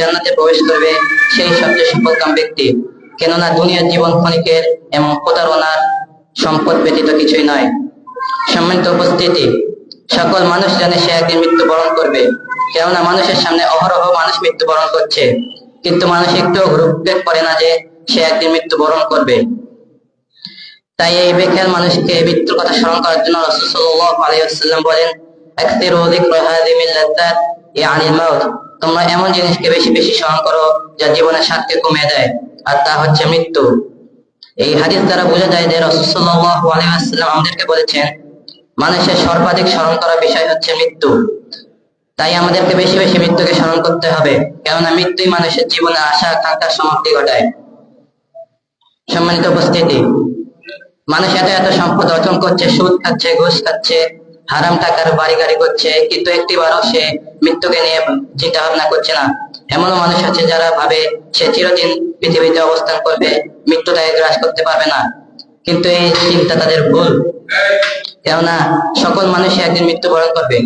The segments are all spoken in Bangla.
জান্নাতে প্রবেশ করবে সেই সবচেয়ে সফলকাম ব্যক্তি। কেননা দুনিয়ার জীবন ক্ষণিকের এবং প্রতারণার সম্পদ ব্যতীত কিছুই নয়। সম্মানিত উপস্থিতি, সকল মানুষ জানে সে একদিন মৃত্যুবরণ করবে, কেননা মানুষের সামনে অহরহ মানুষ মৃত্যুবরণ করছে, কিন্তু মানুষ একটু ভ্রুক্ষেপ করে না যে সে একদিন মৃত্যুবরণ করবে। তাই এই বেখেয়াল মানুষকে মৃত্যুর কথা স্মরণ করার জন্য রাসূল সাল্লাল্লাহু আলাইহি ওয়াসাল্লাম বলেন, আকসিরু যিকরা হাযিহিল লাযযাত ইয়ানিল মাউত, তোমরা এমন জিনিসকে বেশি বেশি স্মরণ করো যা জীবনের স্বাদকে কমিয়ে দেয়, আর তা হচ্ছে মৃত্যু। এই হাদিস দ্বারা বোঝা যায় যে রাসূল সাল্লাল্লাহু আলাইহি ওয়াসাল্লাম আমাদেরকে বলেছেন মানুষের সর্বাধিক স্মরণ করার বিষয় হচ্ছে মৃত্যু। তাই আমাদেরকে বেশি বেশি মৃত্যুকে স্মরণ করতে হবে, কেননা মৃত্যুই মানুষের জীবনে আশা আকাঙ্ক্ষার সমাপ্তি ঘটায়। সম্মানিত উপস্থিতি, মানুষ এত এত সম্পদ অর্জন করছে, সুদ খাচ্ছে, ঘুষ খাচ্ছে, হারাম টাকার বাড়ি গাড়ি করছে, কিন্তু একটিবারও সে মৃত্যুকে নিয়ে চিন্তা ভাবনা করছে না। এমনও মানুষ আছে যারা ভাবে সে চিরদিন পৃথিবীতে অবস্থান করবে, মৃত্যু তাকে গ্রাস করতে পারবে না, কিন্তু এই চিন্তা তাদের ভুল। কেননা সকল মানুষই একদিন মৃত্যুবরণ করবে।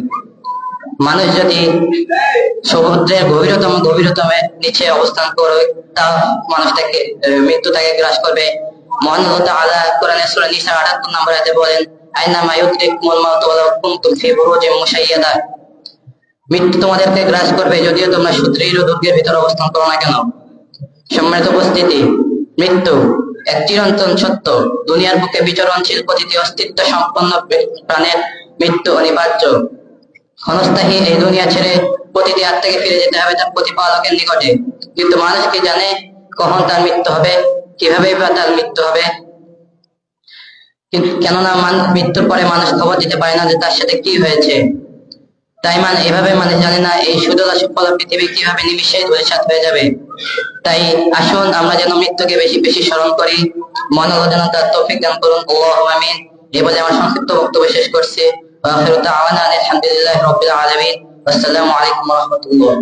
মানুষ যদি সমুদ্রের গভীরতম নিচে অবস্থান করে, তা মানুষটাকে মৃত্যু তাকে গ্রাস করবে। মহান আল্লাহ তাআলা কোরআনে সূরা নিসা ৭৮ নম্বর আয়াতে বলেন, আইনামা ইউদরিকুমুল মাউত ওয়ালাউ কুনতুম ফি বুরুজিন মুশাইয়াদা, মৃত্যু তোমাদেরকে গ্রাস করবে যদিও তোমরা সুদৃঢ় দুর্গের ভিতর অবস্থান করো না কেন। সম্মানিত উপস্থিতি, মৃত্যু এক চিরন্তন সত্য। দুনিয়ার বুকে বিচরণশীল প্রতিটি অস্তিত্ব সম্পন্ন প্রাণের মৃত্যু অনিবার্য। ক্ষণস্থায়ী এই দুনিয়া ছেড়ে প্রতিটি আত্মাকে ফিরে যেতে হবে তার প্রতিপালকের নিকটে, কিন্তু মানুষ কি জানে কখন তার মৃত্যু হবে, কিভাবে বা তার মৃত্যু হবে? কেননা মৃত্যুর পরে মানুষ খবর দিতে পারে না যে তার সাথে কি হয়েছে। তাই এভাবে মানুষ জানে না এই সুদলা সুফলা পৃথিবী কিভাবে নিমিষে ধূলিসাৎ হয়ে যাবে। তাই আসুন আমরা যেন মৃত্যুকে বেশি বেশি স্মরণ করি। মহান আল্লাহ যেন তার তৌফিক দান করুন। আল্লাহুম্মা আমিন। এই বলে আমার সংক্ষিপ্ত বক্তব্য শেষ করছি। ওয়া আখিরু দাওয়ানা আলহামদুলিল্লাহি রাব্বিল আলামিন। আসসালামু আলাইকুম ওয়া রাহমাতুল্লাহ।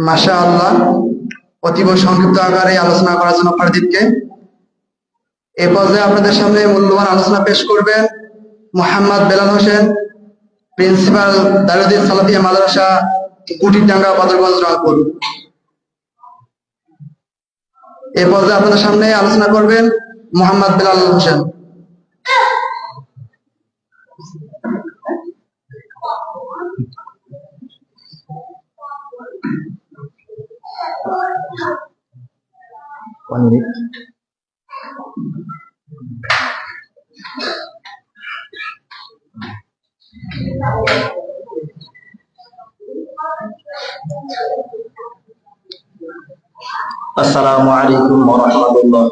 মাশাআল্লাহ, অতীব সংক্ষিপ্ত আকারে আলোচনা করার জন্য ফারদিনকে। এই পর্যায়ে আপনাদের সামনে মূল্যবান আলোচনা পেশ করবেন মোহাম্মদ বেলাল হোসেন, প্রিন্সিপাল দারুদ্দিন সালাফিয়া মাদ্রাসা, কুটিরডাঙ্গা, বদরগঞ্জ, রংপুর। এই পর্যায়ে আপনাদের সামনে আলোচনা করবেন মোহাম্মদ বেলাল হোসেন। আসসালামু আলাইকুম ওয়া রাহমাতুল্লাহ।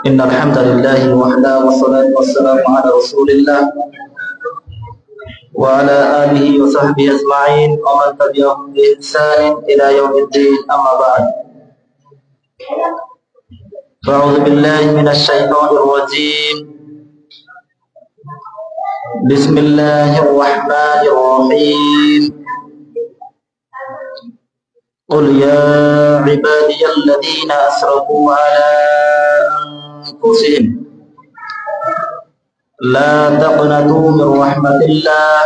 ইন্নাল হামদালিল্লাহি ওয়াহদা ওয়াস সালাতু ওয়াস সালামু আলা রাসূলিল্লাহ ওয়া আলা আলিহি ওয়া সাহবিহি আজমাইন ওয়া মান তাবি'আহুম বিইহসানিন ইলা ইয়াউমিদ্দিন, আম্মা বা'দ। আউযু বিল্লাহি মিনাশ শাইতানির রাজীম। বিসমিল্লাহির রাহমানির রাহিম। قل يا عبادي الذين أسرفوا على أنفسهم لا تقنطوا من رحمة الله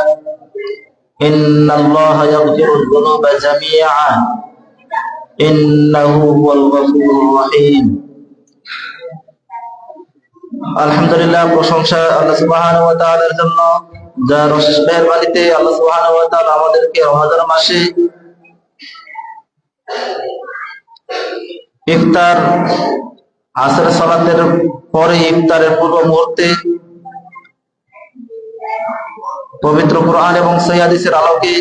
إن الله يغفر الذنوب جميعا إنه هو الغفور الرحيم। আলহামদুলিল্লাহ, প্রশংসা আল্লাহ সুবহানাহু ওয়া তাআলার জন্য, যার অশেষ মেহেরবানিতে আল্লাহ সুবহানাহু ওয়া তাআলা আমাদেরকে রমজান মাসে ইফতার আসর সালাতের পরে ইফতারের পূর্ব মুহূর্তে পবিত্র কোরআন এবং সহিহ হাদিসের আলোকে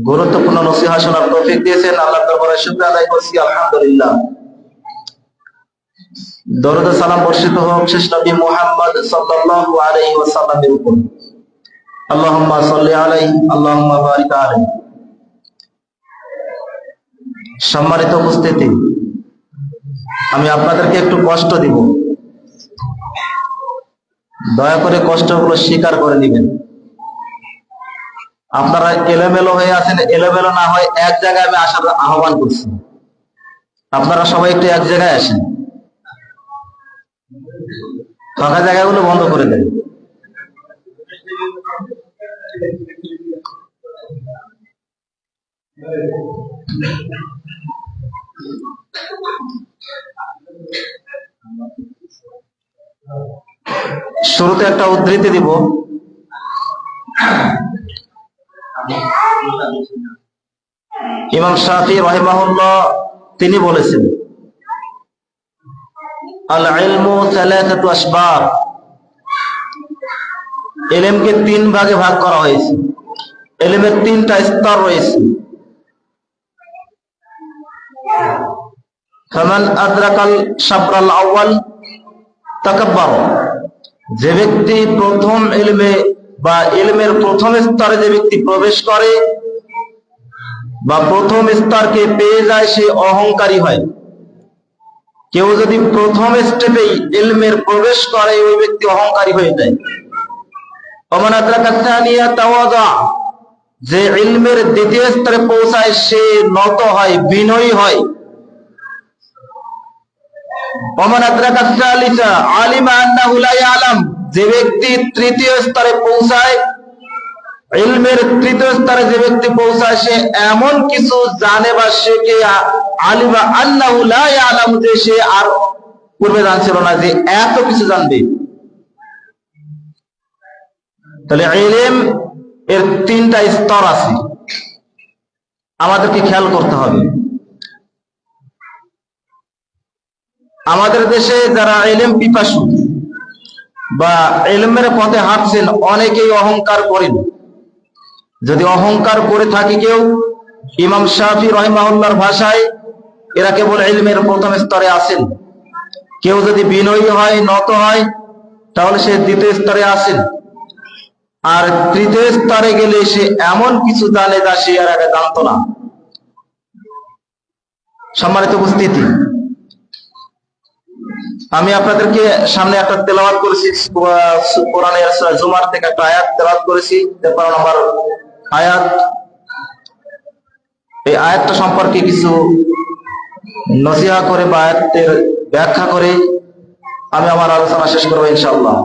গুরুত্বপূর্ণ নসিহত শোনার তৌফিক দিয়েছেন। আল্লাহর দরবারে শুকরিয়া আদায় করছি, আলহামদুলিল্লাহ। দরুদ ও সালাম বর্ষিত হোক শেষ নবী মুহাম্মদ সাল্লাল্লাহু আলাইহি ওয়াসাল্লামের উপর। আল্লাহুম্মা সাল্লি আলাইহি আল্লাহুম্মা বারিক আলাইহি। সম্মানিত উপস্থিতি, আমি আপনাদেরকে একটু কষ্ট দিব, দয়া করে কষ্টগুলো স্বীকার করে নেবেন। আপনারা এলোমেলো হয়ে আছেন, এলোমেলো না হয় এক জায়গায় আমি আসার আহ্বান করছি। আপনারা সবাই একটু এক জায়গায় আসেন, ফাঁকা জায়গাগুলো বন্ধ করে দেন। শুরুতে একটা উদ্ধৃতি দিব। ইমাম শাফি রাহিমাহুল্লাহ তিনি বলেছেন, আল ইলমু সালাসাতু আসবাব, ইলমকে তিন ভাগে ভাগ করা হয়েছে। ইলমের তিনটা স্তর রয়েছে। ফামান আদরাকাল শাবরাল আউয়াল তাকাব্বার, যে ব্যক্তি প্রথম ইলমে বা ইলমের প্রথম স্তরে যে ব্যক্তি প্রবেশ করে বা প্রথম স্তরকে পেয়ে যায় সে অহংকারী হয়। কেউ যদি প্রথম স্টেপেই ইলমের প্রবেশ করে ওই ব্যক্তি অহংকারী হয়ে যায়। ওমান আদরাকা সানিয়া তাওয়াদা, যে ইলমের দ্বিতীয় স্তরে পৌঁছায় সে নত হয়, বিনয়ী হয়। ওমান আদরাকা সালিসা আলিমা আন্নাহু লা ইয়ালাম, যে ব্যক্তি তৃতীয় স্তরে পৌঁছায়, ইলমের তৃতীয় স্তরে যে ব্যক্তি পৌঁছায় সে এমন কিছু জানে বা সে কে আলিমা আন্নাহু লা ইয়ালাম, যে সে আর পূর্বে জানছিল না যে এত কিছু জানবে। তাহলে ইলম এর তিনটা স্তর আছে, আমাদেরকে খেয়াল করতে হবে। আমাদের দেশে যারা ইলম পিপাসু বা ইলমের পথে হাঁটছেন অনেকেই অহংকার করেন। যদি অহংকার করে থাকে কেউ, ইমাম শাফি রাহিমাহুল্লাহর ভাষায় এরা কেবল ইলমের প্রথম স্তরে আছেন। কেউ যদি বিনয়ী হয়, নত হয়, তাহলে সে দ্বিতীয় স্তরে আছেন। আর তৃতীয় স্তরে গেলে সে এমন কিছু জানে যা সে আর আগে জানতো না। সম্মানিত উপস্থিতি, আমি আপনাদেরকে সামনে একটা তেলাওয়াত করেছি, কোরআনের সূরা জুমার থেকে একটা আয়াত তেলাওয়াত করেছি, 13 নম্বর আয়াত। এই আয়াতটা সম্পর্কে কিছু নসিহা করে বা আয়াতের ব্যাখ্যা করে আমি আমার আলোচনা শেষ করবো ইনশাআল্লাহ।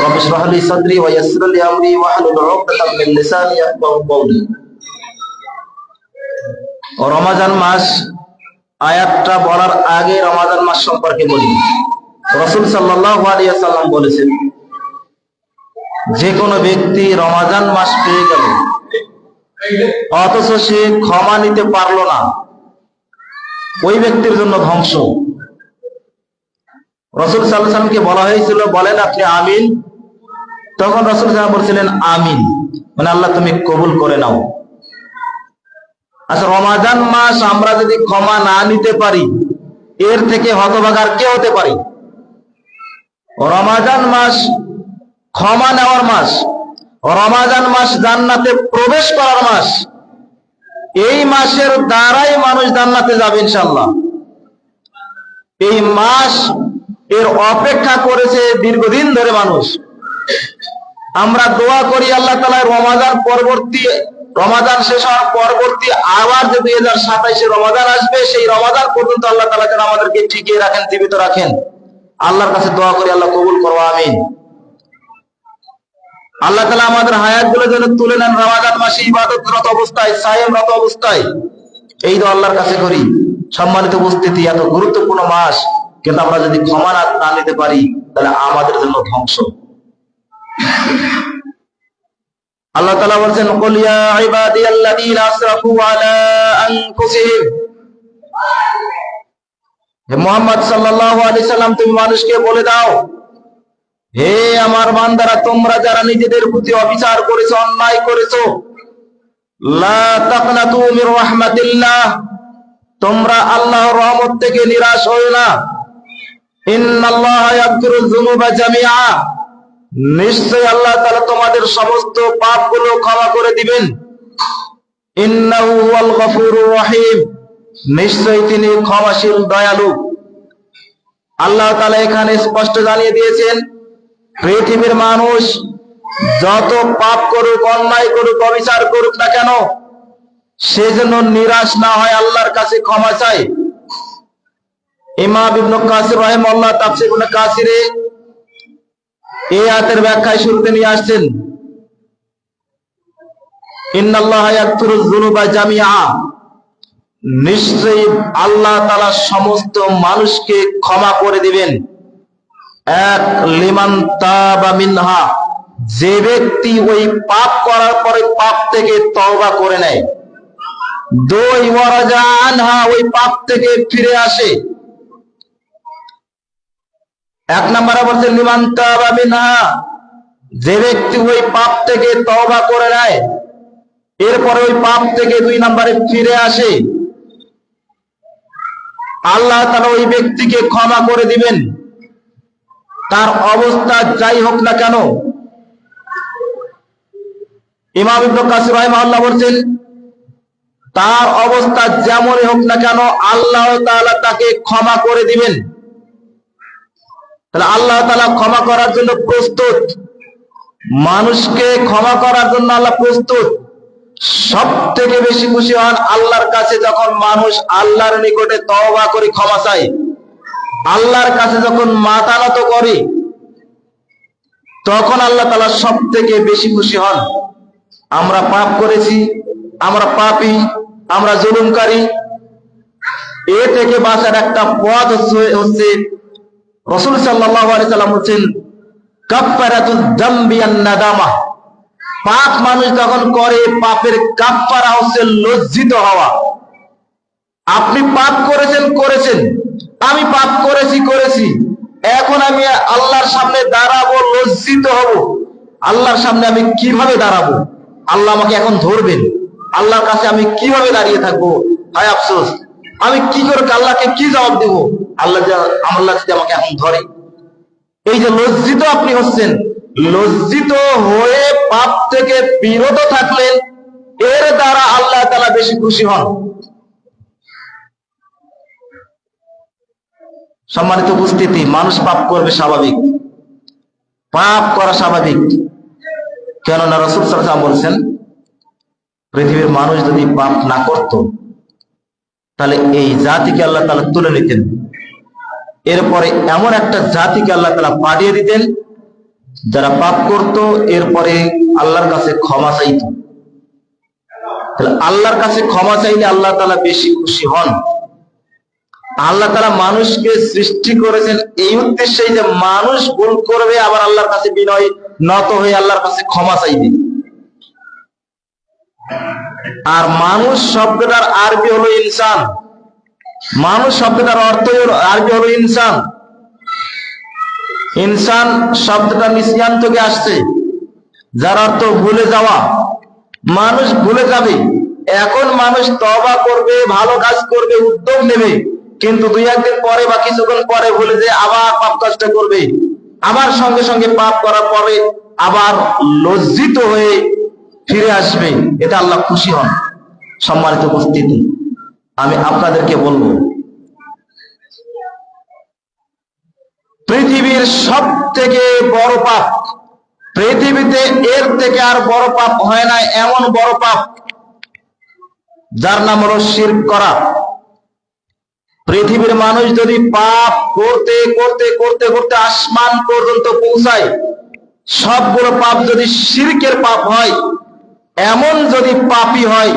রব্বি ইশরাহ লি সাদরি ওয়া ইয়াসসির লি আমরি ওয়াহলুল উকদাতাম মিন লিসানি ইয়াফকাহু কওলি। রমজান মাস, আয়াতটা বলার আগে রমজান মাস সম্পর্কে বলি। রাসূল সাল্লাল্লাহু আলাইহি ওয়াসাল্লাম বলেছেন, যে কোনো ব্যক্তি রমজান মাস পেয়ে গেল অথচ সে ক্ষমা নিতে পারলো না, ওই ব্যক্তির জন্য ধ্বংস। রাসূল সাল্লাল্লাহু আলাইহি ওয়াসাল্লামকে বলা হয়েছিল, বলেন আপনি আমিন। তখন রাসূল সাল্লাল্লাহু আলাইহি ওয়াসাল্লাম বলছিলেন আমিন, মানে আল্লাহ তুমি কবুল করে নাও। আচ্ছা, রমাদান মাস আমরা যদি ক্ষমা না নিতে পারি, এর থেকে হতভাগার কে হতে পারি? রমাদান মাস ক্ষমা নেওয়ার মাস, রমাদান মাস জান্নাতে প্রবেশ করার মাস। এই মাসের দ্বারাই মানুষ জান্নাতে যাবে ইনশাআল্লাহ। এই মাস এর অপেক্ষা করেছে দীর্ঘদিন ধরে মানুষ। আমরা দোয়া করি আল্লাহ তাআলা রমাদান শেষ হওয়ার পরবর্তী আবার যে 2027 রমাদান আসবে, সেই রমাদান পর্যন্ত আল্লাহ তাআলা যেন আমাদেরকে টিকিয়ে রাখেন, জীবিত রাখেন। আল্লাহর কাছে দোয়া করি, আল্লাহ কবুল করো, আমিন। আল্লাহ তাআলা আমাদের হায়াতগুলো যেন তুলে নেন রমাদান মাসে ইবাদতরত অবস্থায়, সায়েমরত অবস্থায়, এই দোয়া আল্লাহর কাছে করি। সম্মানিত উপস্থিতি, এত গুরুত্বপূর্ণ মাস, কিন্তু আমরা যদি ক্ষমা না নিতে পারি তাহলে আমাদের জন্য ধ্বংস। আল্লাহ তাআলা বলেন, কুল ইয়া ইবাদিয়াল্লাযীনা আসরাফু আলা আনফুসিহিম, হে মুহাম্মদ সাল্লাল্লাহু আলাইহি সাল্লাম, তুমি মানুষকে বলে দাও, হে আমার বান্দারা, তোমরা যারা নিজেদের প্রতি অবিচার করেছো, অন্যায় করেছো, লা তাকনাতু মির রাহমাতিল্লাহ, তোমরা আল্লাহর রহমত থেকে নিরাশ হয়ো না। ইন্নাল্লাহা ইয়াগফিরুয যুনুবা জামিআ, নিশ্চয় আল্লাহ তাআলা তোমাদের সমস্ত পাপগুলো ক্ষমা করে দিবেন। ইন্নাহু হুয়াল গফুরুর রহিম, নিশ্চয় তিনি ক্ষমাশীল, দয়ালু। আল্লাহ তাআলা এখানে স্পষ্ট জানিয়ে দিয়েছেন, পৃথিবীর মানুষ যত পাপ করুক, অন্যায় করুক, অবিচার করুক না কেন, সে যেন নিরাশ না হয়, আল্লাহর কাছে ক্ষমা চায়। ইমাম ইবনে কাসির রাহিমাহুল্লাহ তাফসীর ইবনে কাসিরে এই আয়াতের ব্যাখ্যায় শুরুতে নিয়ে আসছেন, ইন্নাল্লাহা ইয়াগফিরুয যুনুবা জামিআ, নিশ্চয়ই আল্লাহ তাআলা সমস্ত মানুষকে ক্ষমা করে দিবেন। এক, লিমান তাবা মিনহা, যে ব্যক্তি ওই পাপ করার পরে পাপ থেকে তওবা করে নেয়। দুই, ওয়ারাজা আনহা, ওই পাপ থেকে ফিরে আসে। এক নম্বরে বলছে লিমান তাবা মিনহা, যে ব্যক্তি ওই পাপ থেকে তওবা করে নেয়, এরপরে ওই পাপ থেকে 2 নম্বরে ফিরে আসে, আল্লাহ তাআলা ওই ব্যক্তিকে ক্ষমা করে দিবেন, তার অবস্থা যাই হোক না কেন। ইমাম ইবনে কাসির রাহিমাহুল্লাহ বলছেন, তার অবস্থা যেমনই হোক না কেন আল্লাহ তাআলা তাকে ক্ষমা করে দিবেন। তাহলে আল্লাহ তাআলা ক্ষমা করার জন্য প্রস্তুত, মানুষকে ক্ষমা করার জন্য আল্লাহ প্রস্তুত। সব থেকে বেশি খুশি হন আল্লাহর কাছে যখন মানুষ আল্লাহর নিকটে তওবা করে ক্ষমা চায়, আল্লাহর কাছে যখন মাথা নত করে, তখন আল্লাহ তাআলা সব থেকে বেশি খুশি হন। আমরা পাপ করেছি, আমরা পাপী, আমরা জুলুমকারী, এ থেকে বাঁচার একটা পথ হচ্ছে রাসূল সাল্লাল্লাহু আলাইহি সাল্লাম বলেন, কাফফারাতুয যামবি আন-নাদামা। পাপ মানুষ যখন করে, পাপের কাফফারা হচ্ছে লজ্জিত হওয়া। আপনি পাপ করেছেন, আমি পাপ করেছি, এখন আমি আল্লাহর সামনে দাঁড়াবো, লজ্জিত হব। আল্লাহর সামনে আমি কিভাবে দাঁড়াবো? আল্লাহ আমাকে এখন ধরবেন, আল্লাহর কাছে আমি কিভাবে দাঁড়িয়ে থাকবো? হায় আফসোস, আমি কি করে আল্লাহকে কি জবাব দেব? আল্লাহ যদি আমাকে এখন ধরে। এই যে লজ্জিত আপনি হচ্ছেন, লজ্জিত হয়ে পাপ থেকে বিরত থাকলেন, এর দ্বারা আল্লাহ তাআলা বেশি খুশি হন। সম্মানিত উপস্থিতি, মানুষ পাপ করবে স্বাভাবিক, পাপ করা স্বাভাবিক। কেননা রাসূল সাল্লাল্লাহু আলাইহি ওয়াসাল্লাম বলেছেন, পৃথিবীর মানুষ যদি পাপ না করত, তাহলে এই জাতিকে আল্লাহ তাআলা তুলে নিতেন, এরপরে এমন একটা জাতিকে আল্লাহ তাআলা পাঠিয়ে দিতেন যারা পাপ করত, এরপরে আল্লাহর কাছে ক্ষমা চাইত। তাহলে আল্লাহর কাছে ক্ষমা চাইলে আল্লাহ তাআলা বেশি খুশি হন। আল্লাহ তাআলা মানুষকে সৃষ্টি করেছেন এই উদ্দেশ্যেই যে মানুষ ভুল করবে, আবার আল্লাহর কাছে বিনয় নত হয়ে আল্লাহর কাছে ক্ষমা চাইবে। আর মানুষ শব্দটার আরবি হলো ইনসান, মানুষ শব্দটার অর্থ আরবি হলো ইনসান। ইনসান শব্দটা নিসিয়ান থেকে আসছে, যার অর্থ ভুলে যাওয়া। মানুষ ভুলে যাবে, এখন মানুষ তওবা করবে, ভালো কাজ করবে, উদ্যোগ নেবে, কিন্তু 2-1 দিন পরে বা কিছুক্ষণ পরে ভুলে যে আবার পাপ কাজটা করবে, আবার সঙ্গে সঙ্গে পাপ করার পরে আবার লজ্জিত হয়ে ফিরে আসবে। এটা আল্লাহ খুশি হন। সম্মানিত উপস্থিতি, আমি আপনাদেরকে বলবো, পৃথিবীর সব থেকে বড় পাপ, পৃথিবীতে এর থেকে আর বড় পাপ হয় না, এমন বড় পাপ যার নাম হলো শিরক করা। পৃথিবীর মানুষ যদি পাপ করতে করতে করতে করতে আসমান পর্যন্ত পৌঁছায়, সবগুলো পাপ যদি শিরকের পাপ হয়, এমন যদি পাপী হয়,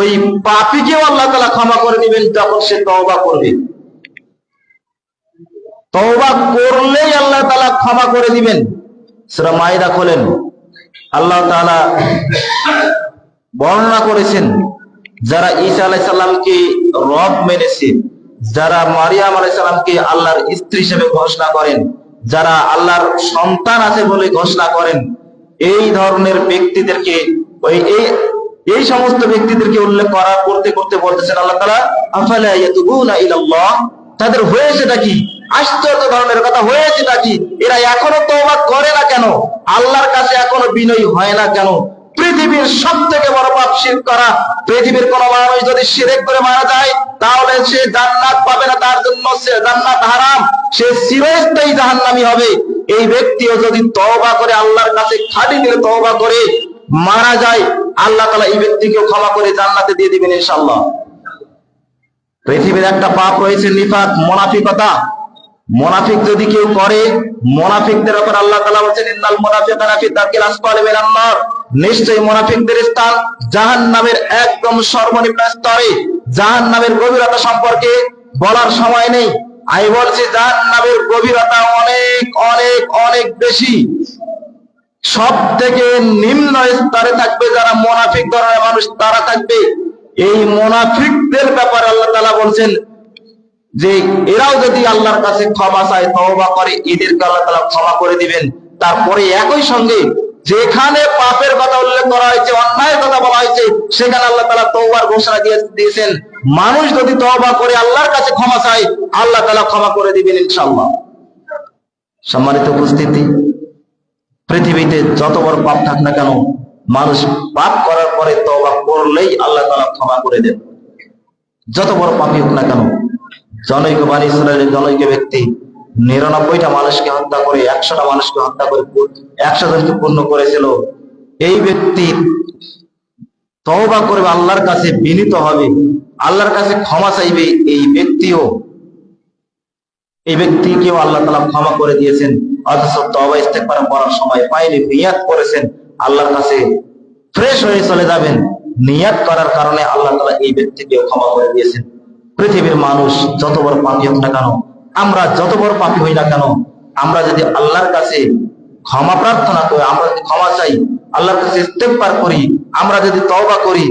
ওই পাপীকেও আল্লাহ তাআলা ক্ষমা করে দিবেন যখন সে তওবা করবে। তওবা করলেই আল্লাহ তাআলা ক্ষমা করে দিবেন। সূরা মাইদা খোলেন, আল্লাহ তাআলা বর্ণনা করেছেন যারা ঈসা আলাইহিস সালামকে রব মেনেছে, যারা মারিয়াম আলাইহিস সালামকে আল্লাহর স্ত্রী হিসেবে ঘোষণা করেন, যারা আল্লাহর সন্তান আছে বলে ঘোষণা করেন, এই ধরনের ব্যক্তিদেরকে এই সমস্ত ব্যক্তিদেরকে উল্লেখ করতে করতে বলতেছেন আল্লাহ তাআলা, আফালা ইয়াতুবুনা ইলাল্লাহ, তাদের হয়েছেটা কি? আশ্চর্য ধরনের কথা, হয়েছেটা কি? এরা এখনো তওবা করে না কেন? আল্লাহর কাছে এখনো বিনয়ী হয় না কেন? পৃথিবীর সবথেকে বড় পাপ শিরক করা। পৃথিবীর কোন মানুষ যদি শিরক করে মারা যায় তাহলে সে জান্নাত পাবে না, তার জন্য সে জান্নাত হারাম, সে চিরস্থায়ী জাহান্নামী হবে। এই ব্যক্তিও যদি তওবা করে আল্লাহর কাছে খাঁটি দিলে তওবা করে মারা যায়, আল্লাহ তাআলা এই ব্যক্তিকেও ক্ষমা করে জান্নাতে দিয়ে দিবেন ইনশাআল্লাহ। পৃথিবীর একটা পাপ রয়েছে নিফাক, মুনাফিকতা। মুনাফিক যদি কেউ করে, মুনাফিকদের উপর আল্লাহ তাআলা বলেছেন ইন্নাল মুনাফিকানা ফি দারকিল আসফালি মিনান নার, নিশ্চয়ই মুনাফিকদের স্থান জাহান্নামের একদম সর্বনিম্ন স্তরে। জাহান্নামের গভীরতা সম্পর্কে বলার সময় নেই, আমি বলছি জাহান্নামের গভীরতা অনেক অনেক অনেক বেশি। সব থেকে নিম্ন স্তরে থাকবে যারা মুনাফিক ধরনের মানুষ, তারা থাকবে। এই মুনাফিকদের ব্যাপারে আল্লাহ তাআলা বলছেন যে এরাও যদি আল্লাহর কাছে ক্ষমা চায়, তওবা করে, এদেরকে আল্লাহ তাআলা ক্ষমা করে দিবেন। তারপরে একই সঙ্গে যেখানে পাপের কথা উল্লেখ করা হয়েছে, অন্যায়ের কথা বলা হয়েছে, সেখানে আল্লাহ তাআলা তওবার ঘোষণা দিয়েছেন। মানুষ যদি তওবা করে আল্লাহর কাছে ক্ষমা চায়, আল্লাহ তাআলা ক্ষমা করে দিবেন ইনশাআল্লাহ। সম্মানিত উপস্থিতি, পৃথিবীতে যত বড় পাপ থাক না কেন, মানুষ পাপ করার পরে তওবা করলেই আল্লাহ তাআলা ক্ষমা করে দেন, যত বড় পাপী হোক না কেন। জনৈক বনী ইসরাইলের জনৈক ব্যক্তি 99টা মানুষকে হত্যা করে 100টা মানুষকে হত্যা করে 100 জনকে পূর্ণ করেছিল। এই ব্যক্তি তওবা করবে, আল্লাহর কাছে বিনীত হবে, আল্লাহর কাছে ক্ষমা চাইবে। এই ব্যক্তিকেও আল্লাহ তাআলা ক্ষমা করে দিয়েছেন, অথচ তওবা ইস্তেগফার করার সময় পায়নি, নিয়াত করেছেন আল্লাহর কাছে ফ্রেশ হয়ে চলে যাবেন, নিয়াত করার কারণে আল্লাহ তাআলা এই ব্যক্তিকেও ক্ষমা করে দিয়েছেন। পৃথিবীর মানুষ যত বড় পাপী হোক না কেন, আমরা যত বড় পাপী হই না কেন, আমরা যদি আল্লাহর কাছে ক্ষমা প্রার্থনা করি, আমরা যদি ক্ষমা চাই, আল্লাহর কাছে ইস্তেগফার করি, আমরা যদি তওবা করি,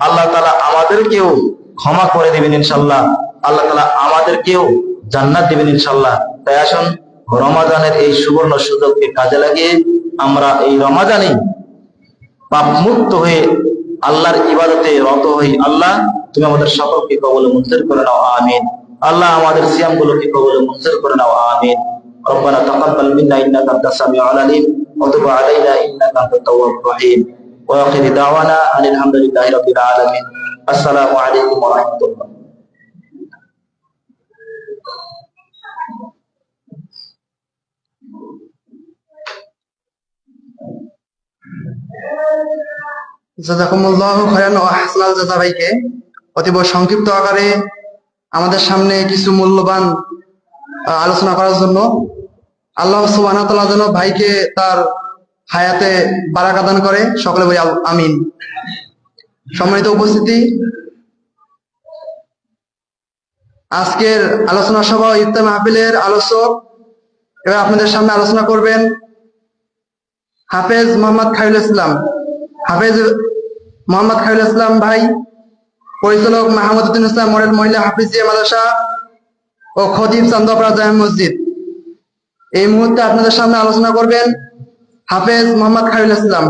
আল্লাহ তাআলা আমাদেরকেও ক্ষমা করে দিবেন ইনশাআল্লাহ। আল্লাহ তাআলা আমাদেরকেও জান্নাত দিবেন ইনশাআল্লাহ। তাই আসুন রমাদানের এই সুবর্ণ সুযোগকে কাজে লাগিয়ে আমরা এই রমাদানে পাপ মুক্ত হয়ে আল্লাহর ইবাদতে রত হই। আল্লাহ তুমি আমাদের সকলকে কবুল ও মঞ্জুর করে নাও, আমিন। আল্লাহ আমাদের সিয়ামগুলোকে কবুল ও মঞ্জুর করে নাও, আমিন। ربنا تقبل منا انك انت السميع العليم وتب علينا انك انت التواب الرحيم واخر دعوانا ان الحمد لله رب العالمين السلام عليكم ورحمه الله. জাযাকুমুল্লাহু খায়রান ওয়া আহসানাল জাযা ভাইকে অতীব সংক্ষিপ্ত আকারে আমাদের সামনে কিছু মূল্যবান আলোচনা করার জন্য। আল্লাহ সুবহানাহু ওয়া তাআলা যেন ভাইকে তার হায়াতে বারাকা দান করে, সকলে বলি আমিন। সম্মানিত উপস্থিতি, আজকের আলোচনা সভা ইফতার মাহফিলের আলোচক এবার আপনাদের সামনে আলোচনা করবেন হাফেজ মোহাম্মদ খায়রুল ইসলাম। হাফেজ মোহাম্মদ খায়রুল ইসলাম ভাই পরিচালক মাহমুদউদ্দিন ইসলাম মডেল মহিলা হাফিজিয়া মাদ্রাসা ও খতিব চান্দপাড়া জামে মসজিদ। এই মুহূর্তে আপনাদের সামনে আলোচনা করবেন হাফেজ মোহাম্মদ খায়রুল ইসলাম।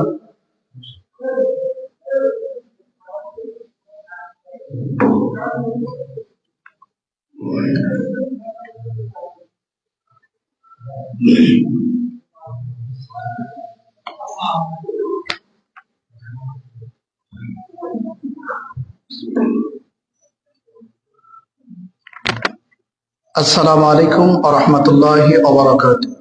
আসসালামু আলাইকুম ওয়া রাহমাতুল্লাহি ওয়া বারাকাতুহু।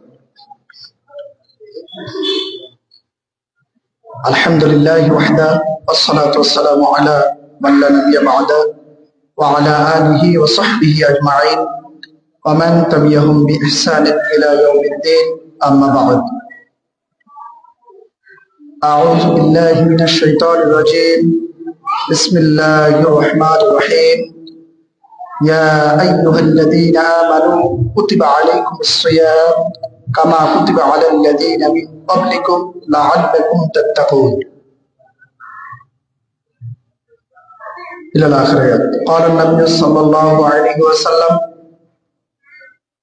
আলহামদুলিল্লাহি ওয়াহদা ওয়াসসালাতু ওয়াসসালামু আলা মান লা নাবিয়্যা বা'দা ওয়া আলা আলিহি ওয়া সাহবিহি আজমাইন ওয়া মান তাবি'আহুম বিইহসানিন ইলা ইয়াউমিদ্দিন, আম্মা বা'দ। আউযু বিল্লাহি মিনাশ শাইতানির রাজীম। বিসমিল্লাহির রাহমানির রাহিম। يا أيها الذين آمنوا كتب عليكم الصيام كما كتب على الذين من قبلكم لعلكم تتقون إلى الآخرة. قال النبي صلى الله عليه وسلم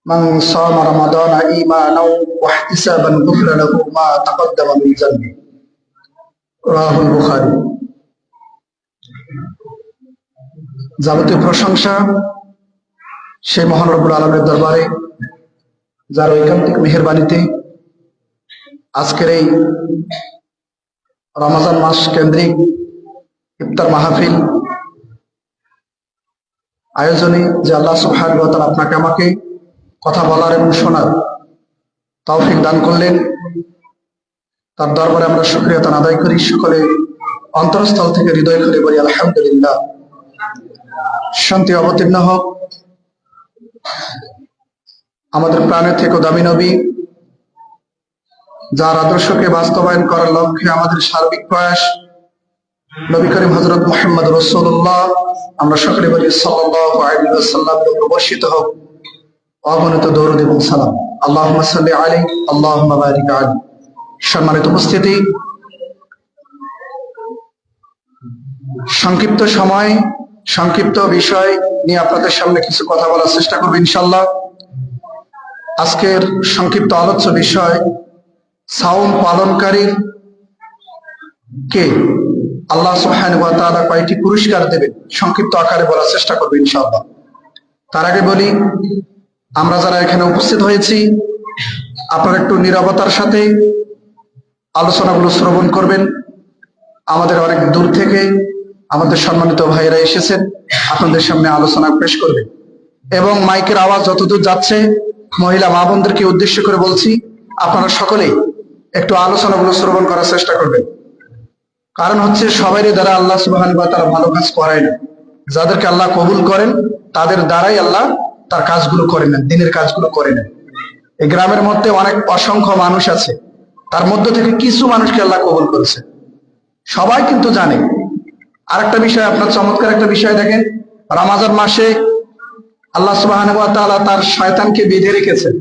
من صام رمضان إيمانا واحتسابا غفر له ما تقدم من ذنبه. رواه البخاري. যাবতীয় প্রশংসা সেই মহান রব্বুল আলামিনের দরবারে, যার ঐকান্তিক মেহেরবানিতে আজকের এই রমজান মাস কেন্দ্রিক ইফতার মাহফিল আয়োজনে যে আল্লাহ সুবহানাহু ওয়া তাআলা আপনাকে আমাকে কথা বলার এবং শোনার তৌফিক দান করলেন, তার দরবারে আমরা শুকরিয়া আদায় করি। সকলে অন্তরস্থল থেকে হৃদয় করে বলি আলহামদুলিল্লাহ। শান্তি অবতীর্ণ হোক আমাদের প্রাণের থেকে দামি নবী, যার আদর্শকে বাস্তবায়ন করার লক্ষ্যে আমাদের সার্বিক প্রয়াস নবী করিম হযরত মুহাম্মদ রাসূলুল্লাহ, আমরা সকলে বলি সাল্লাল্লাহু আলাইহি ওয়াসাল্লাম বর্ষিত হোক অগণিত দরুদ এবং সালাম। আল্লাহুম্মা সাল্লি আলাইহি আল্লাহুম্মা বারিক আলাইহি। সম্মানিত উপস্থিতি, সংক্ষিপ্ত সময় সংক্ষিপ্ত বিষয় নিয়ে আপনাদের সামনে কিছু কথা বলার চেষ্টা করব ইনশাআল্লাহ। আজকের সংক্ষিপ্ত আলোচ্য বিষয়, সাওম পালনকারীর কে আল্লাহ সুবহানাহু ওয়া তাআলা কয়টি পুরস্কার দেবেন, সংক্ষিপ্ত আকারে বলার চেষ্টা করব ইনশাআল্লাহ। তার আগে বলি, আমরা যারা এখানে উপস্থিত হয়েছি, আপনারা একটু নীরবতার সাথে আলোচনাগুলো শ্রবণ করবেন। আমাদের অনেক দূর থেকে আমাদের সম্মানিত ভাইয়েরা এসেছেন, আপনাদের সামনে আলোচনা পেশ করবেন এবং মাইকের আওয়াজ যতদূর যাচ্ছে, মহিলা মা বোনদেরকে উদ্দেশ্য করে বলছি, আপনারা সকলেই একটু আলোচনাগুলো শ্রবণ করার চেষ্টা করবেন। কারণ হচ্ছে সবাই দ্বারা আল্লাহ সুবহানাহু ওয়া তাআলা ভালো কাজ করায় না, যাদেরকে আল্লাহ কবুল করেন তাদের দ্বারাই আল্লাহ তার কাজগুলো করে নেন, দিনের কাজগুলো করে নেন। এই গ্রামের মধ্যে অনেক অসংখ্য মানুষ আছে, তার মধ্য থেকে কিছু মানুষকে আল্লাহ কবুল করেছে, সবাই কিন্তু জানে। আরেকটা বিষয়, আপনার চমৎকার একটা বিষয় দেখেন, রমজান মাসে আল্লাহ সুবহানাহু ওয়া তাআলা তার শয়তানকে বেঁধে রেখেছেন,